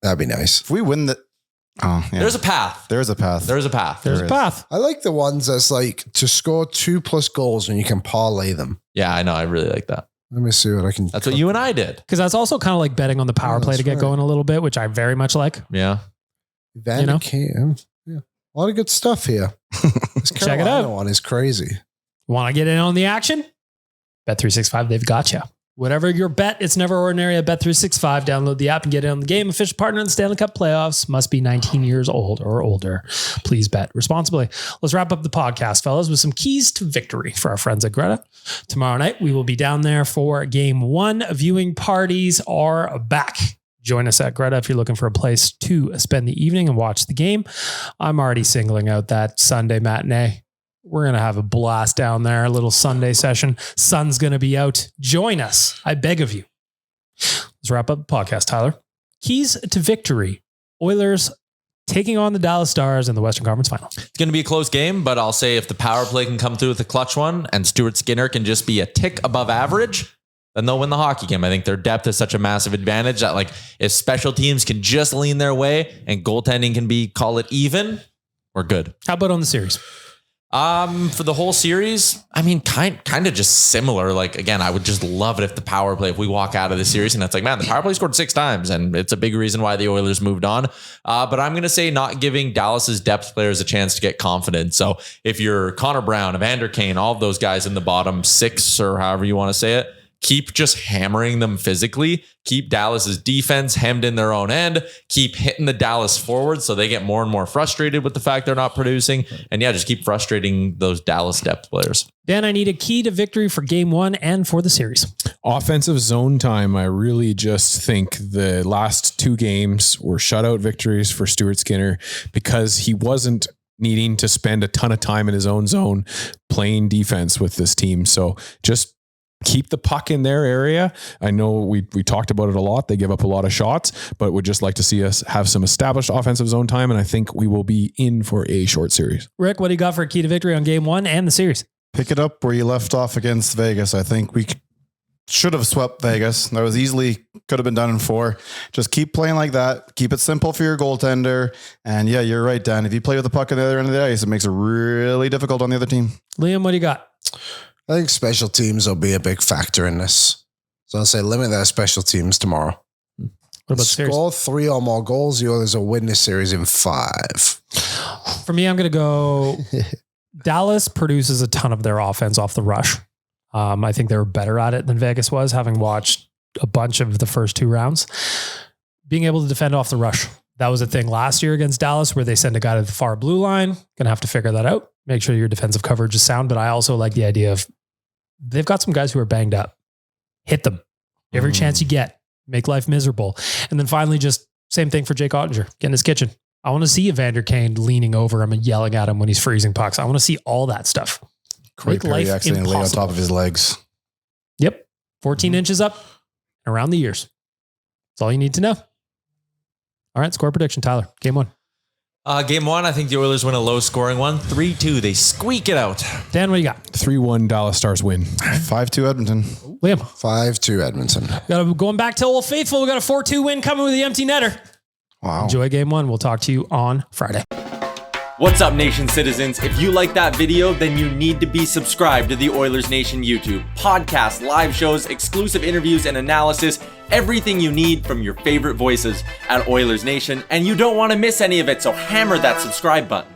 That'd be nice. If we win the... Oh, yeah. There's a path. There's a path. There's a path. There's a path. I like the ones that's like to score 2+ goals and you can parlay them. Yeah, I know. I really like that. Let me see what I can. That's what you and I did. Because that's also kind of like betting on the power Yeah, play to that's get right. going a little bit, which I very much like. Yeah. Van you know? Cam. Yeah. A lot of good stuff here. This Check it Carolina out. one is crazy. Want to get in on the action? Bet365, they've got you. Whatever your bet, it's never ordinary at Bet365. Download the app and get in on the game. Official partner in the Stanley Cup playoffs. Must be 19 years old or older. Please bet responsibly. Let's wrap up the podcast, fellas, with some keys to victory for our friends at Greta. Tomorrow night, we will be down there for Game 1. Viewing parties are back. Join us at Greta if you're looking for a place to spend the evening and watch the game. I'm already singling out that Sunday matinee. We're going to have a blast down there, a little Sunday session. Sun's going to be out. Join us. I beg of you. Let's wrap up the podcast, Tyler. Keys to victory. Oilers taking on the Dallas Stars in the Western Conference Final. It's going to be a close game, but I'll say if the power play can come through with a clutch one and Stuart Skinner can just be a tick above average, then they'll win the hockey game. I think their depth is such a massive advantage that like if special teams can just lean their way and goaltending can be, call it even, we're good. How about on the series? For the whole series, I mean, kind of just similar. Like, again, I would just love it if the power play, if we walk out of the series and it's like, man, the power play scored 6 times and it's a big reason why the Oilers moved on. But I'm going to say not giving Dallas's depth players a chance to get confident. So if you're Connor Brown, Evander Kane, all of those guys in the bottom 6 or however you want to say it, keep just hammering them physically. Keep Dallas's defense hemmed in their own end. Keep hitting the Dallas forward so they get more and more frustrated with the fact they're not producing. And yeah, just keep frustrating those Dallas depth players. Dan, I need a key to victory for Game 1 and for the series. Offensive zone time. I really just think the last 2 games were shutout victories for Stuart Skinner because he wasn't needing to spend a ton of time in his own zone playing defense with this team. So just keep the puck in their area. I know we talked about it a lot. They give up a lot of shots, but would just like to see us have some established offensive zone time. And I think we will be in for a short series. Rick, what do you got for a key to victory on Game 1 and the series? Pick it up where you left off against Vegas. I think we should have swept Vegas. That was easily could have been done in 4. Just keep playing like that. Keep it simple for your goaltender. And yeah, you're right, Dan. If you play with the puck on the other end of the ice, it makes it really difficult on the other team. Liam, what do you got? I think special teams will be a big factor in this. So I'll say limit their special teams tomorrow. What about the series? Score 3 or more goals. The Oilers will win this series in 5. For me, I'm going to go Dallas produces a ton of their offense off the rush. I think they were better at it than Vegas was, having watched a bunch of the first 2 rounds. Being able to defend off the rush. That was a thing last year against Dallas where they send a guy to the far blue line. Going to have to figure that out. Make sure your defensive coverage is sound. But I also like the idea of they've got some guys who are banged up. Hit them every chance you get. Make life miserable. And then finally, just same thing for Jake Ottinger. Get in his kitchen. I want to see Evander Kane leaning over him and yelling at him when he's freezing pucks. I want to see all that stuff. Corey Perry accidentally lay on top of his legs. Yep. 14 inches up around the ears. That's all you need to know. All right. Score prediction, Tyler. Game 1. Game 1, I think the Oilers win a low scoring one. 3-2. They squeak it out. Dan, what do you got? 3-1 Dallas Stars win. 5-2 Edmonton. Liam. 5-2 Edmonton. Going back to Old Faithful. We got a 4-2 win coming with the empty netter. Wow. Enjoy Game 1. We'll talk to you on Friday. What's up, Nation citizens? If you like that video, then you need to be subscribed to the Oilers Nation YouTube. Podcasts, live shows, exclusive interviews, and analysis. Everything you need from your favorite voices at Oilers Nation. And you don't want to miss any of it, so hammer that subscribe button.